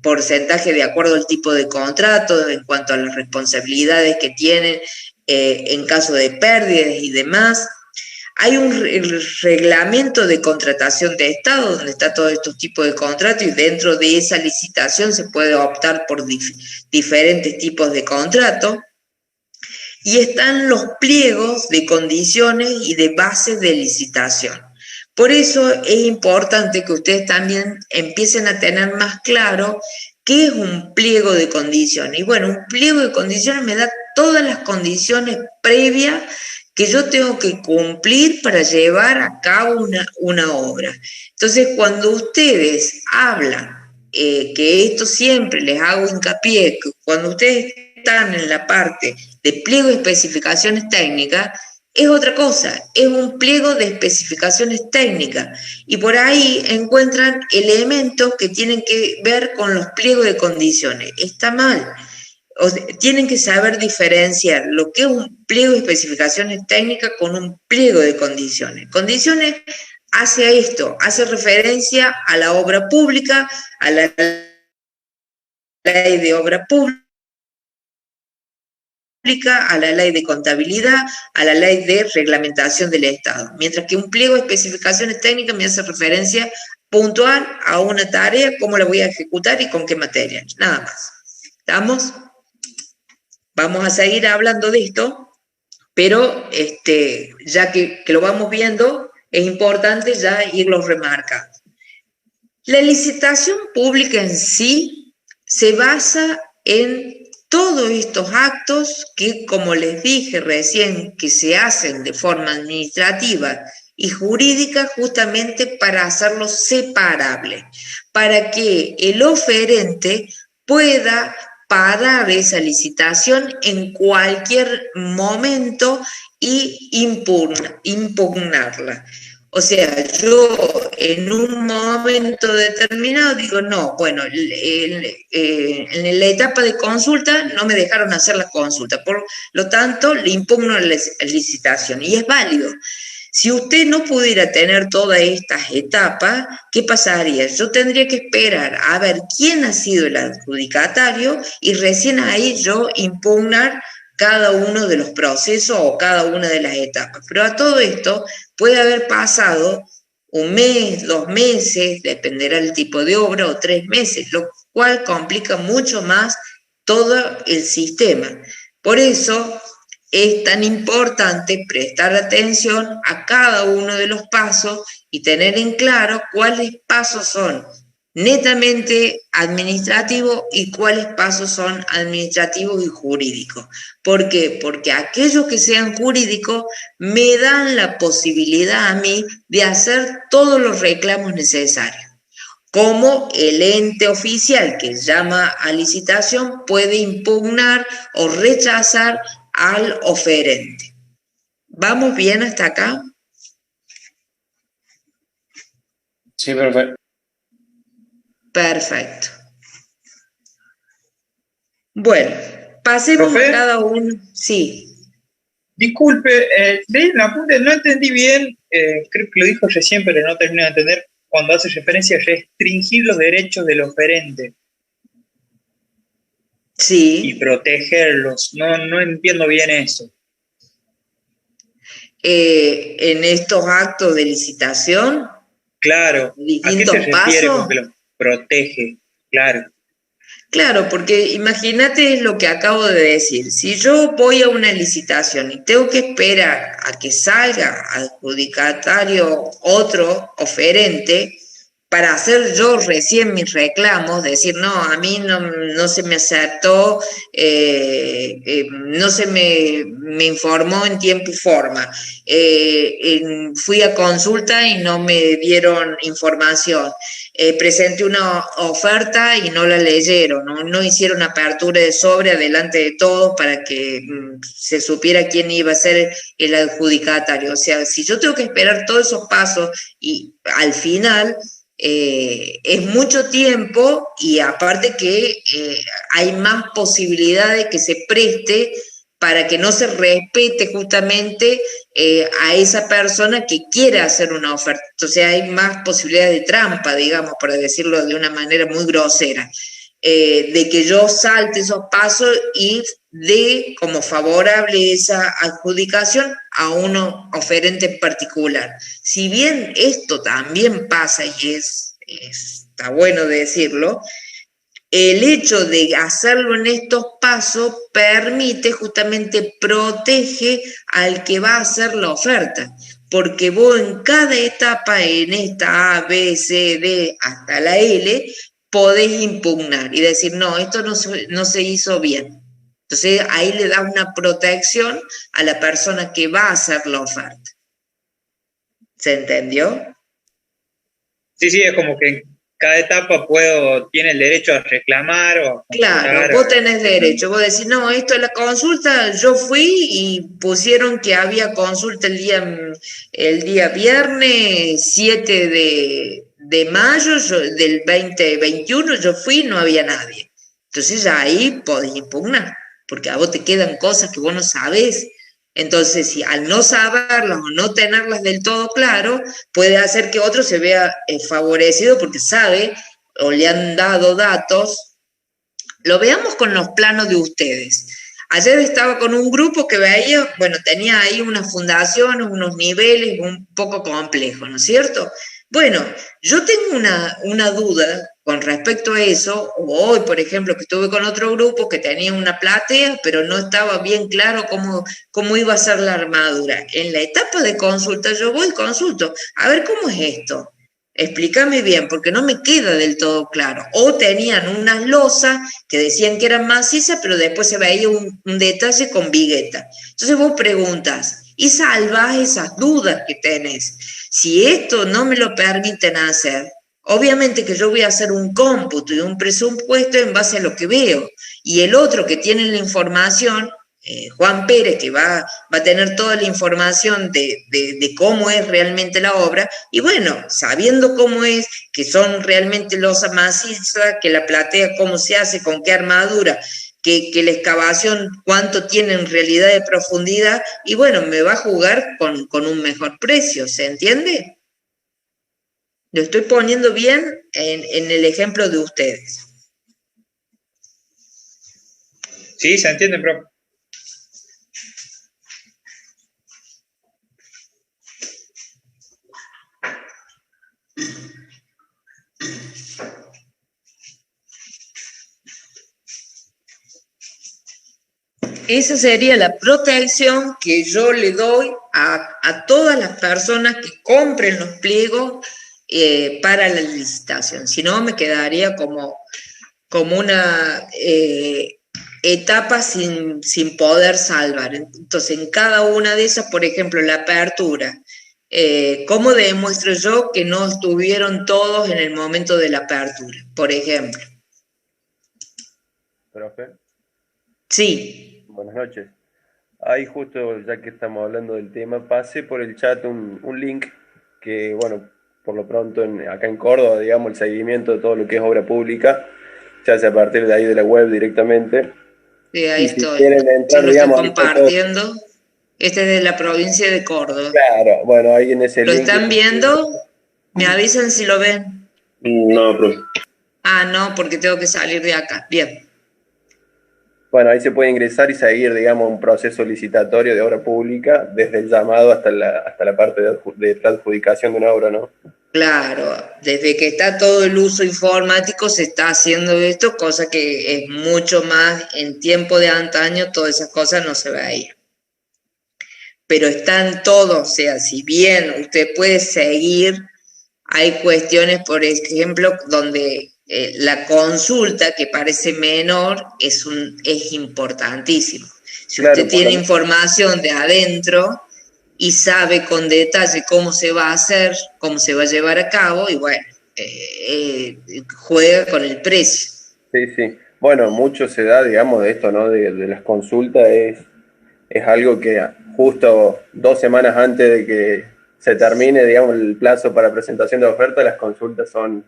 A: porcentaje de acuerdo al tipo de contrato en cuanto a las responsabilidades que tienen en caso de pérdidas y demás. Hay un reglamento de contratación de Estado donde está todos estos tipos de contratos y dentro de esa licitación se puede optar por diferentes tipos de contratos. Y están los pliegos de condiciones y de bases de licitación. Por eso es importante que ustedes también empiecen a tener más claro qué es un pliego de condiciones. Y bueno, un pliego de condiciones me da todas las condiciones previas que yo tengo que cumplir para llevar a cabo una obra. Entonces, cuando ustedes hablan, que esto siempre les hago hincapié, que cuando ustedes están en la parte de pliego de especificaciones técnicas, es otra cosa, es un pliego de especificaciones técnicas. Y por ahí encuentran elementos que tienen que ver con los pliegos de condiciones. Está mal. O sea, tienen que saber diferenciar lo que es un pliego de especificaciones técnicas con un pliego de condiciones. Condiciones hace esto, hace referencia a la obra pública, a la ley de obra pública, a la ley de contabilidad, a la ley de reglamentación del Estado. Mientras que un pliego de especificaciones técnicas me hace referencia puntual a una tarea, cómo la voy a ejecutar y con qué material. Nada más. ¿Estamos? Vamos a seguir hablando de esto, pero ya que lo vamos viendo, es importante ya irlo remarcando. La licitación pública en sí se basa en todos estos actos que, como les dije recién, que se hacen de forma administrativa y jurídica justamente para hacerlos separables, para que el oferente pueda parar esa licitación en cualquier momento y impugnarla. O sea, yo en un momento determinado digo, no, bueno, en la etapa de consulta no me dejaron hacer la consulta, por lo tanto le impugno la licitación y es válido. Si usted no pudiera tener todas estas etapas, ¿qué pasaría? Yo tendría que esperar a ver quién ha sido el adjudicatario y recién ahí yo impugnar cada uno de los procesos o cada una de las etapas. Pero a todo esto puede haber pasado 1 mes, 2 meses, dependerá del tipo de obra, o 3 meses, lo cual complica mucho más todo el sistema. Por eso es tan importante prestar atención a cada uno de los pasos y tener en claro cuáles pasos son netamente administrativos y cuáles pasos son administrativos y jurídicos. ¿Por qué? Porque aquellos que sean jurídicos me dan la posibilidad a mí de hacer todos los reclamos necesarios. Como el ente oficial que llama a licitación puede impugnar o rechazar al oferente. ¿Vamos bien hasta acá?
C: Sí, perfecto.
A: Perfecto. Bueno, pasemos a cada uno. Sí.
B: Disculpe, de la apunte no entendí bien, creo que lo dijo recién, pero no termino de entender cuando hace referencia a restringir los derechos del oferente.
A: Sí.
B: Y protegerlos. No entiendo bien eso.
A: En estos actos de licitación.
B: Claro. ¿A qué se refiere con que los protege? Claro.
A: Claro, porque imagínate lo que acabo de decir. Si yo voy a una licitación y tengo que esperar a que salga adjudicatario otro oferente para hacer yo recién mis reclamos, decir, no, a mí no se me aceptó, no se me informó en tiempo y forma, fui a consulta y no me dieron información. Presenté una oferta y no la leyeron, no hicieron apertura de sobre delante de todos para que se supiera quién iba a ser el adjudicatario. O sea, si yo tengo que esperar todos esos pasos y al final es mucho tiempo y aparte que hay más posibilidad de que se preste para que no se respete justamente a esa persona que quiera hacer una oferta. Entonces hay más posibilidad de trampa, digamos, para decirlo de una manera muy grosera, de que yo salte esos pasos y dé como favorable esa adjudicación a uno oferente en particular. Si bien esto también pasa y está bueno decirlo, el hecho de hacerlo en estos pasos permite, justamente protege al que va a hacer la oferta, porque vos en cada etapa, en esta A, B, C, D, hasta la L, podés impugnar y decir, no, esto no se hizo bien. Entonces ahí le da una protección a la persona que va a hacer la oferta. ¿Se entendió?
B: Sí, es como que cada etapa tiene el derecho a reclamar o a
A: Claro, vos tenés derecho, vos decís, no, esto es la consulta, yo fui y pusieron que había consulta el día viernes 7 de mayo del 2021, yo fui y no había nadie. Entonces ya ahí podés impugnar, porque a vos te quedan cosas que vos no sabés. Entonces, si al no saberlas o no tenerlas del todo claro, puede hacer que otro se vea favorecido porque sabe o le han dado datos. Lo veamos con los planos de ustedes. Ayer estaba con un grupo que veía, bueno, tenía ahí unas fundaciones, unos niveles un poco complejos, ¿no es cierto? Bueno, yo tengo una duda con respecto a eso. Hoy, por ejemplo, que estuve con otro grupo que tenía una platea, pero no estaba bien claro cómo iba a ser la armadura. En la etapa de consulta yo voy y consulto, a ver cómo es esto. Explícame bien, porque no me queda del todo claro. O tenían unas losas que decían que eran macizas, pero después se veía un detalle con vigueta. Entonces vos preguntas y salvás esas dudas que tenés. Si esto no me lo permiten hacer, obviamente que yo voy a hacer un cómputo y un presupuesto en base a lo que veo. Y el otro que tiene la información, Juan Pérez, que va a tener toda la información de cómo es realmente la obra, y bueno, sabiendo cómo es, que son realmente losas macizas, que la platea cómo se hace, con qué armadura, que la excavación cuánto tiene en realidad de profundidad, y bueno, me va a jugar con un mejor precio, ¿se entiende? Lo estoy poniendo bien en el ejemplo de ustedes.
B: Sí, se entiende, profe.
A: Esa sería la protección que yo le doy a todas las personas que compren los pliegos para la licitación. Si no, me quedaría como una etapa sin poder salvar. Entonces, en cada una de esas, por ejemplo, la apertura, ¿cómo demuestro yo que no estuvieron todos en el momento de la apertura, por ejemplo?
L: Profe.
A: Sí.
L: Buenas noches. Ahí justo, ya que estamos hablando del tema, pasé por el chat un link que, bueno, por lo pronto acá en Córdoba, digamos, el seguimiento de todo lo que es obra pública se hace a partir de ahí de la web directamente.
A: Sí, ahí estoy.
L: Si quieren entrar,
A: lo
L: digamos,
A: estoy compartiendo. Este es de la provincia de Córdoba.
L: Claro, bueno, ahí en ese
A: link. ¿Lo
L: link
A: están viendo? ¿Me avisan si lo ven?
D: No, profe.
A: Ah, no, porque tengo que salir de acá. Bien.
L: Bueno, ahí se puede ingresar y seguir, digamos, un proceso licitatorio de obra pública desde el llamado hasta la parte de adjudicación de una obra, ¿no?
A: Claro, desde que está todo el uso informático se está haciendo esto, cosa que es mucho más en tiempo de antaño, todas esas cosas no se veían. Pero están todos, o sea, si bien usted puede seguir, hay cuestiones, por ejemplo, donde la consulta, que parece menor, es importantísimo. Si
L: Claro,
A: usted tiene información de adentro y sabe con detalle cómo se va a hacer, cómo se va a llevar a cabo, y bueno, juega con el precio.
L: Sí, sí. Bueno, mucho se da, digamos, de esto, ¿no? De las consultas, es algo que justo 2 semanas antes de que se termine, digamos, el plazo para presentación de oferta, las consultas son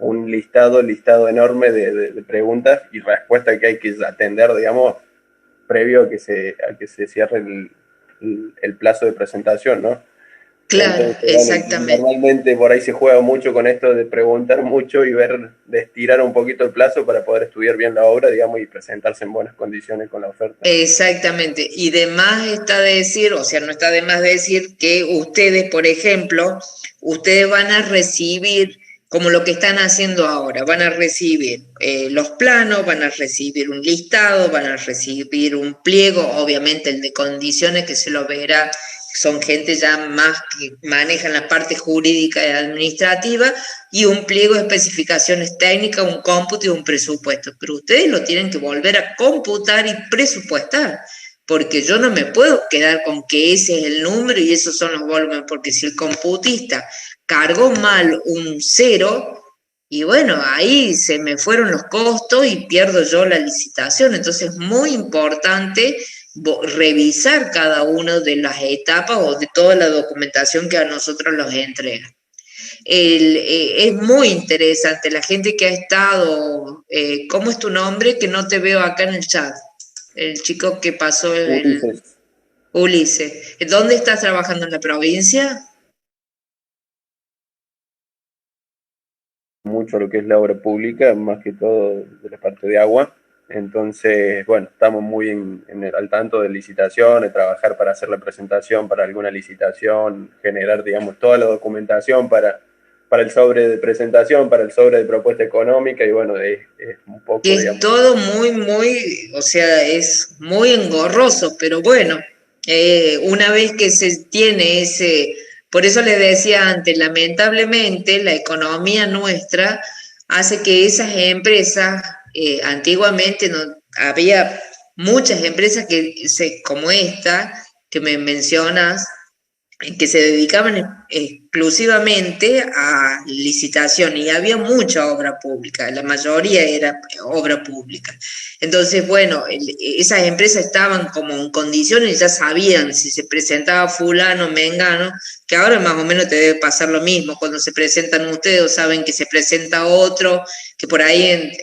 L: un listado enorme de preguntas y respuestas que hay que atender, digamos, previo a que se cierre el plazo de presentación, ¿no?
A: Claro,
L: Entonces,
A: exactamente.
L: Normalmente por ahí se juega mucho con esto de preguntar mucho y de estirar un poquito el plazo para poder estudiar bien la obra, digamos, y presentarse en buenas condiciones con la oferta.
A: Exactamente. Y de más está decir, o sea, no está de más decir que ustedes, por ejemplo, ustedes van a recibir, como lo que están haciendo ahora, van a recibir los planos, van a recibir un listado, van a recibir un pliego, obviamente el de condiciones que se lo verá, son gente ya más que manejan la parte jurídica y administrativa, y un pliego de especificaciones técnicas, un cómputo y un presupuesto. Pero ustedes lo tienen que volver a computar y presupuestar, porque yo no me puedo quedar con que ese es el número y esos son los volúmenes, porque si el computista cargó mal un 0, y bueno, ahí se me fueron los costos y pierdo yo la licitación. Entonces es muy importante revisar cada una de las etapas o de toda la documentación que a nosotros nos entregan. Es muy interesante, la gente que ha estado, ¿cómo es tu nombre? Que no te veo acá en el chat. El chico que pasó Ulises. ¿Dónde estás trabajando, en la provincia?
L: Mucho lo que es la obra pública, más que todo de la parte de agua. Entonces, bueno, estamos muy al tanto de licitaciones, trabajar para hacer la presentación para alguna licitación, generar, digamos, toda la documentación para el sobre de presentación, para el sobre de propuesta económica, y bueno, es un poco,
A: que es
L: digamos,
A: todo muy, o sea, es muy engorroso, pero bueno, una vez que se tiene por eso les decía antes, lamentablemente la economía nuestra hace que esas empresas, antiguamente no había muchas empresas como esta que me mencionas, que se dedicaban exclusivamente a licitación, y había mucha obra pública, la mayoría era obra pública. Entonces, bueno, esas empresas estaban como en condiciones, ya sabían si se presentaba fulano, mengano, que ahora más o menos te debe pasar lo mismo, cuando se presentan ustedes o saben que se presenta otro, que por ahí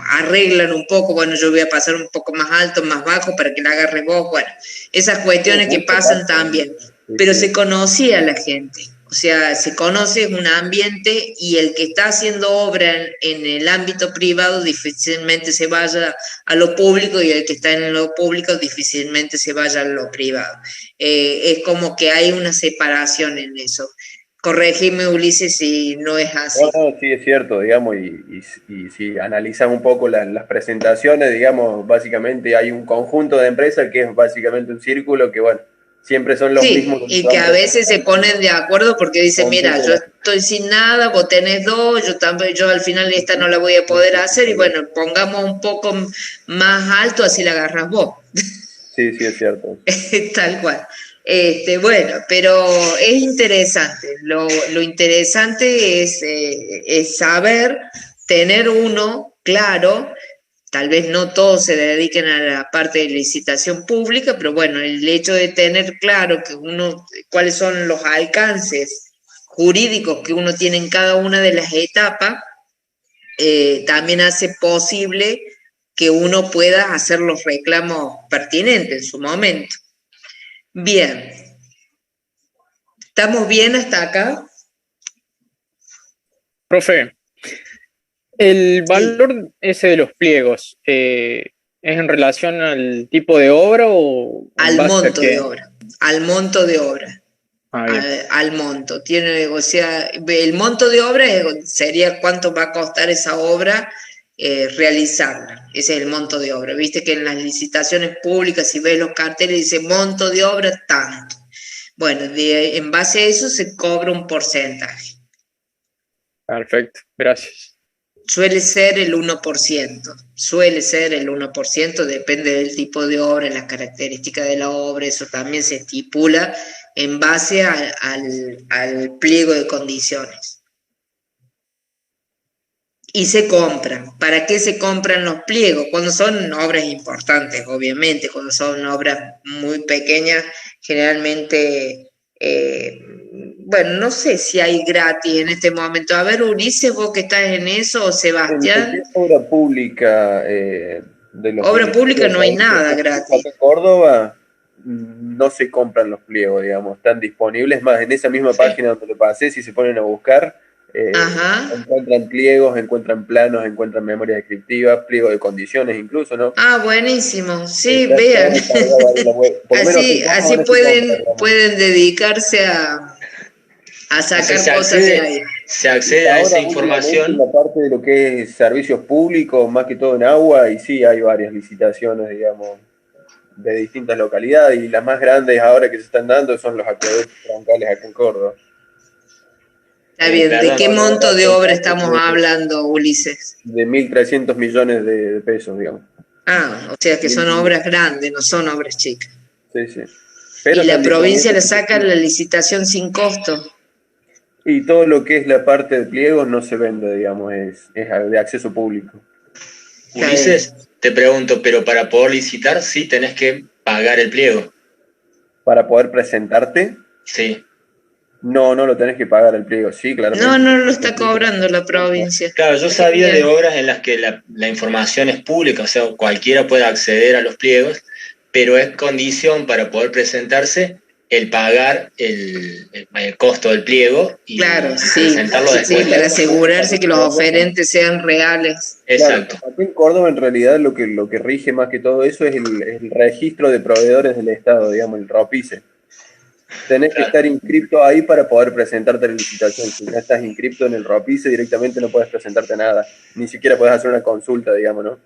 A: arreglan un poco, bueno, yo voy a pasar un poco más alto, más bajo para que la agarres vos, bueno, esas cuestiones que pasan también, pero se conocía a la gente, o sea, se conoce un ambiente, y el que está haciendo obra en el ámbito privado difícilmente se vaya a lo público, y el que está en lo público difícilmente se vaya a lo privado. Es como que hay una separación en eso. Corregime, Ulises, si no es así.
L: No, sí, es cierto, digamos, y si analizan un poco las presentaciones, digamos, básicamente hay un conjunto de empresas que es básicamente un círculo que, bueno, siempre son los mismos.
A: Y que a veces se ponen de acuerdo porque dicen, mira, yo estoy sin nada, vos tenés 2, yo al final esta no la voy a poder hacer, y bueno, pongamos un poco más alto, así la agarras vos.
L: Sí, sí, es cierto.
A: Tal cual. Bueno, pero es interesante. Lo interesante es saber, tener uno claro. Tal vez no todos se dediquen a la parte de licitación pública, pero bueno, el hecho de tener claro cuáles son los alcances jurídicos que uno tiene en cada una de las etapas, también hace posible que uno pueda hacer los reclamos pertinentes en su momento. Bien. ¿Estamos bien hasta acá?
M: Profe, el valor ese de los pliegos, ¿es en relación al tipo de obra o
A: al monto de obra? Al monto de obra. al monto. O sea, el monto de obra sería cuánto va a costar esa obra realizarla. Ese es el monto de obra. Viste que en las licitaciones públicas, si ves los carteles, dice monto de obra tanto. Bueno, en base a eso se cobra un porcentaje.
M: Perfecto, gracias.
A: Suele ser el 1%, depende del tipo de obra, las características de la obra, eso también se estipula en base al pliego de condiciones. Y se compran. ¿Para qué se compran los pliegos? Cuando son obras importantes, obviamente, cuando son obras muy pequeñas, generalmente, bueno, no sé si hay gratis en este momento. A ver, Ulises, vos que estás en eso, o Sebastián.
L: Obra pública,
A: Obra pública no hay nada gratis.
L: En Córdoba no se compran los pliegos, digamos, están disponibles. Más, en esa misma página donde lo pasé, si se ponen a buscar, encuentran pliegos, encuentran planos, encuentran memoria descriptiva, pliego de condiciones incluso, ¿no?
A: Ah, buenísimo, sí, vean. Así pueden dedicarse a sacar cosas de ahí.
J: Se accede a esa información.
L: En la parte de lo que es servicios públicos, más que todo en agua, y sí hay varias licitaciones, digamos, de distintas localidades, y las más grandes ahora que se están dando son los acueductos trancales acá en Córdoba.
A: Está bien, ¿de qué monto de obra estamos hablando, Ulises?
L: De 1.300 millones de pesos, digamos.
A: Ah, o sea que son obras grandes, no son obras chicas.
L: Sí, sí. Pero
A: ¿y la provincia le saca la licitación sin costo?
L: Y todo lo que es la parte de pliegos no se vende, digamos, es de acceso público.
J: Ulises, te pregunto, pero para poder licitar sí tenés que pagar el pliego.
L: ¿Para poder presentarte?
J: Sí.
L: No lo tenés que pagar el pliego, sí, claro.
A: No lo está cobrando la provincia.
J: Claro, yo sabía de obras en las que la información es pública, o sea, cualquiera puede acceder a los pliegos, pero es condición para poder presentarse el pagar el costo del pliego y presentarlo después.
A: Sí, para asegurarse que los oferentes sean reales.
J: Exacto.
L: Claro, aquí en Córdoba en realidad lo que rige más que todo eso es el registro de proveedores del Estado, digamos, el ROPICE. Tenés que estar inscripto ahí para poder presentarte a la licitación. Si no estás inscripto en el ROPICE, directamente no puedes presentarte nada. Ni siquiera puedes hacer una consulta, digamos, ¿no?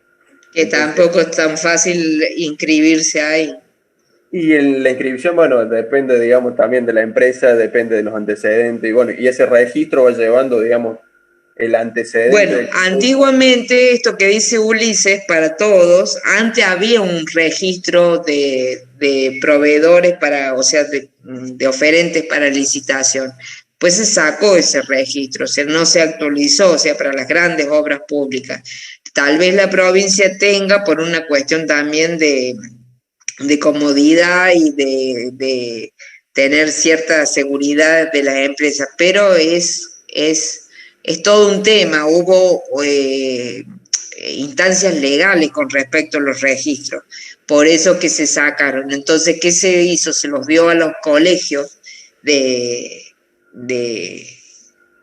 A: Que tampoco es tan fácil inscribirse ahí.
L: Y la inscripción, bueno, depende, digamos, también de la empresa, depende de los antecedentes. Y bueno, y ese registro va llevando, digamos, el antecedente.
A: Bueno, antiguamente, esto que dice Ulises, para todos, antes había un registro de proveedores o sea, de oferentes para licitación. Pues se sacó ese registro, o sea, no se actualizó, o sea, para las grandes obras públicas. Tal vez la provincia tenga, por una cuestión también de comodidad y de tener cierta seguridad de las empresas, pero es todo un tema. Hubo instancias legales con respecto a los registros, por eso que se sacaron. Entonces, ¿qué se hizo? Se los dio a los colegios de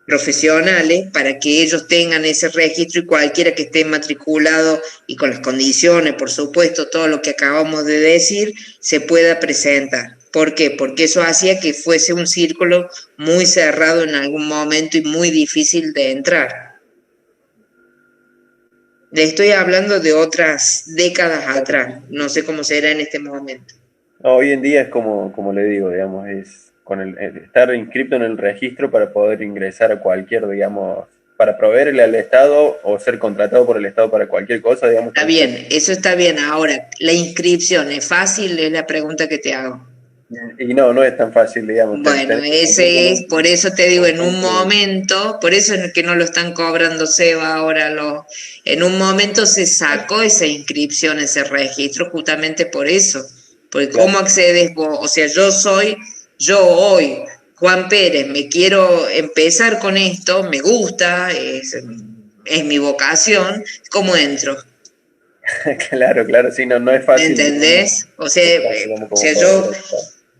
A: profesionales para que ellos tengan ese registro y cualquiera que esté matriculado y con las condiciones, por supuesto, todo lo que acabamos de decir, se pueda presentar. ¿Por qué? Porque eso hacía que fuese un círculo muy cerrado en algún momento y muy difícil de entrar. Le estoy hablando de otras décadas atrás, no sé cómo será en este momento.
L: Hoy en día es como le digo, digamos, es con el estar inscrito en el registro para poder ingresar a cualquier, digamos, para proveerle al Estado o ser contratado por el Estado para cualquier cosa, digamos.
A: Está bien, eso está bien. Ahora, ¿la inscripción es fácil? Es la pregunta que te hago.
L: Y no es tan fácil, digamos.
A: Bueno, ese es, por eso te digo, en un momento, por eso es que no lo están cobrando Seba ahora, en un momento se sacó esa inscripción, ese registro, justamente por eso. Porque claro. ¿Cómo accedes vos? O sea, yo hoy, Juan Pérez, me quiero empezar con esto, me gusta, es mi vocación, ¿cómo entro?
L: Claro, sí, no es fácil.
A: ¿Entendés? O sea, yo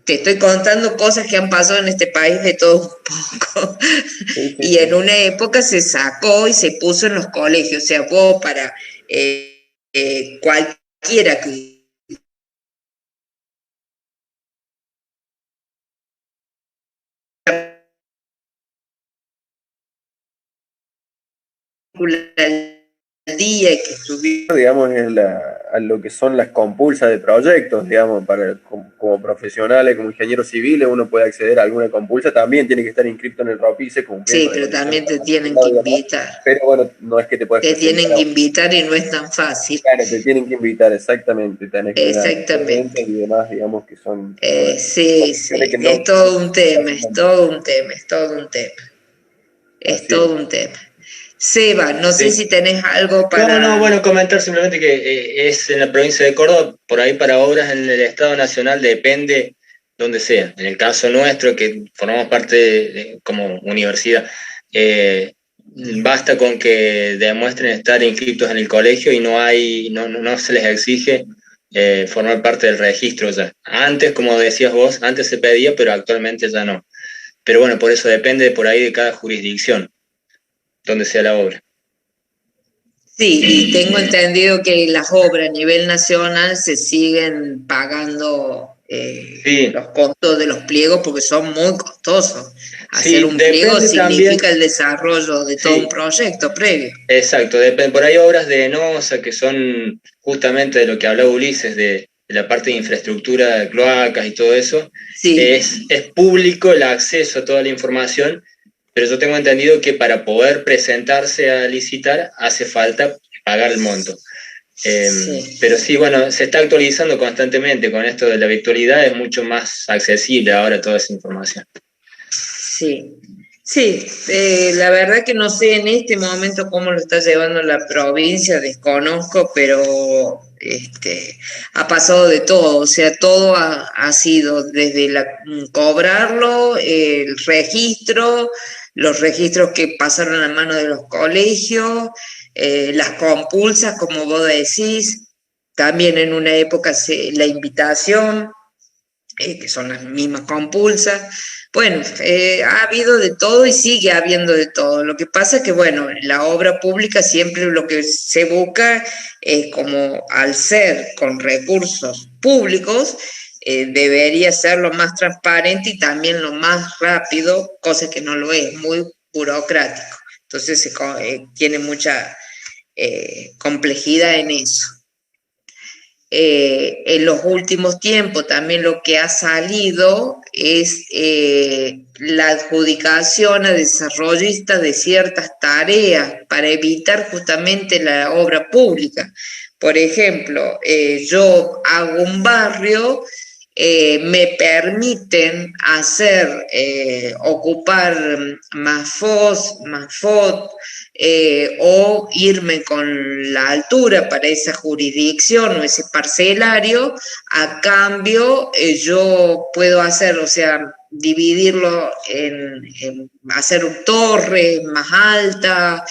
A: te estoy contando cosas que han pasado en este país de todo un poco. Sí, y en una época se sacó y se puso en los colegios. O sea, vos para cualquiera que al día y que estuviera...
L: Digamos, a lo que son las compulsas de proyectos, digamos, como profesionales, como ingenieros civiles, uno puede acceder a alguna compulsa, también tiene que estar inscrito en el ROPICE.
A: Sí, pero también te tienen que invitar.
L: Pero bueno, no es que te puedes
A: Te tienen que invitar y no es tan fácil.
L: Claro, te tienen que invitar, exactamente. Tenés que
A: exactamente.
L: Y demás, digamos, que son...
A: sí, es todo un tema, es todo un tema. Es todo un tema. Seba, no sé si tenés algo para...
J: No, bueno, comentar simplemente que es en la provincia de Córdoba, por ahí para obras en el Estado Nacional depende donde sea. En el caso nuestro, que formamos parte como universidad, basta con que demuestren estar inscritos en el colegio y no se les exige formar parte del registro ya. Antes, como decías vos, antes se pedía, pero actualmente ya no. Pero bueno, por eso depende por ahí de cada jurisdicción, donde sea la obra.
A: Sí, y tengo entendido que las obras a nivel nacional se siguen pagando los costos de los pliegos porque son muy costosos. Hacer un pliego significa el desarrollo de todo un proyecto previo.
J: Exacto, por ahí obras de ENOSA que son justamente de lo que hablaba Ulises, de la parte de infraestructura de cloacas y todo eso. Es público el acceso a toda la información, pero yo tengo entendido que para poder presentarse a licitar hace falta pagar el monto. Pero sí, bueno, se está actualizando constantemente con esto de la virtualidad, es mucho más accesible ahora toda esa información.
A: Sí, la verdad que no sé en este momento cómo lo está llevando la provincia, desconozco, pero ha pasado de todo, o sea, todo ha sido desde cobrarlo, el registro, los registros que pasaron a mano de los colegios, las compulsas, como vos decís, también en una época la invitación, que son las mismas compulsas. Bueno, ha habido de todo y sigue habiendo de todo. Lo que pasa es que, bueno, en la obra pública siempre lo que se busca es como al ser con recursos públicos, debería ser lo más transparente y también lo más rápido, cosa que no lo es, muy burocrático. Entonces tiene mucha complejidad en eso. En los últimos tiempos también lo que ha salido es la adjudicación a desarrollistas de ciertas tareas para evitar justamente la obra pública. Por ejemplo, yo hago un barrio, me permiten ocupar más FOS, más FOT, o irme con la altura para esa jurisdicción o ese parcelario, a cambio yo puedo hacer, o sea, dividirlo en hacer torres más altas,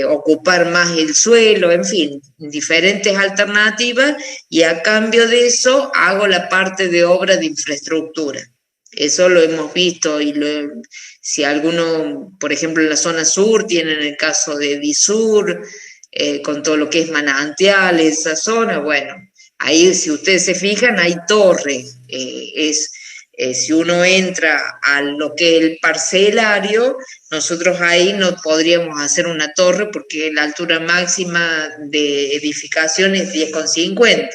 A: ocupar más el suelo, en fin, diferentes alternativas, y a cambio de eso hago la parte de obra de infraestructura. Eso lo hemos visto y si alguno, por ejemplo, en la zona sur, tienen el caso de Disur, con todo lo que es manantiales, esa zona, bueno, ahí si ustedes se fijan hay torres, si uno entra a lo que es el parcelario, nosotros ahí no podríamos hacer una torre porque la altura máxima de edificación es 10,50.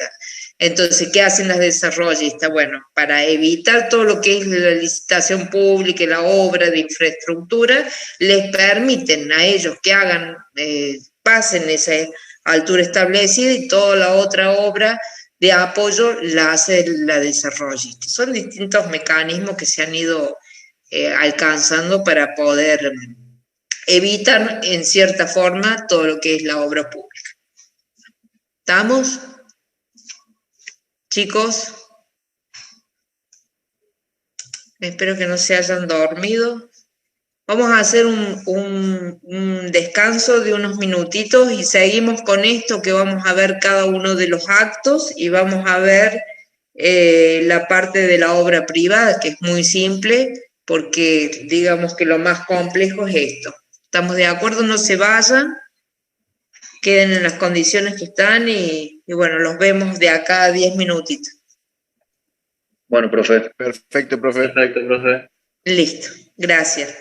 A: Entonces, ¿qué hacen las desarrollistas? Bueno, para evitar todo lo que es la licitación pública y la obra de infraestructura, les permiten a ellos que pasen esa altura establecida y toda la otra obra de apoyo la hace la desarrollista. Son distintos mecanismos que se han ido alcanzando para poder evitar en cierta forma todo lo que es la obra pública. ¿Estamos? Chicos, espero que no se hayan dormido. Vamos a hacer un descanso de unos minutitos y seguimos con esto que vamos a ver cada uno de los actos y vamos a ver la parte de la obra privada, que es muy simple, porque digamos que lo más complejo es esto. ¿Estamos de acuerdo? No se vayan, queden en las condiciones que están y bueno, los vemos de acá a 10 minutitos.
I: Bueno, profe.
L: Perfecto, profe.
J: Perfecto, profe.
A: Listo, gracias.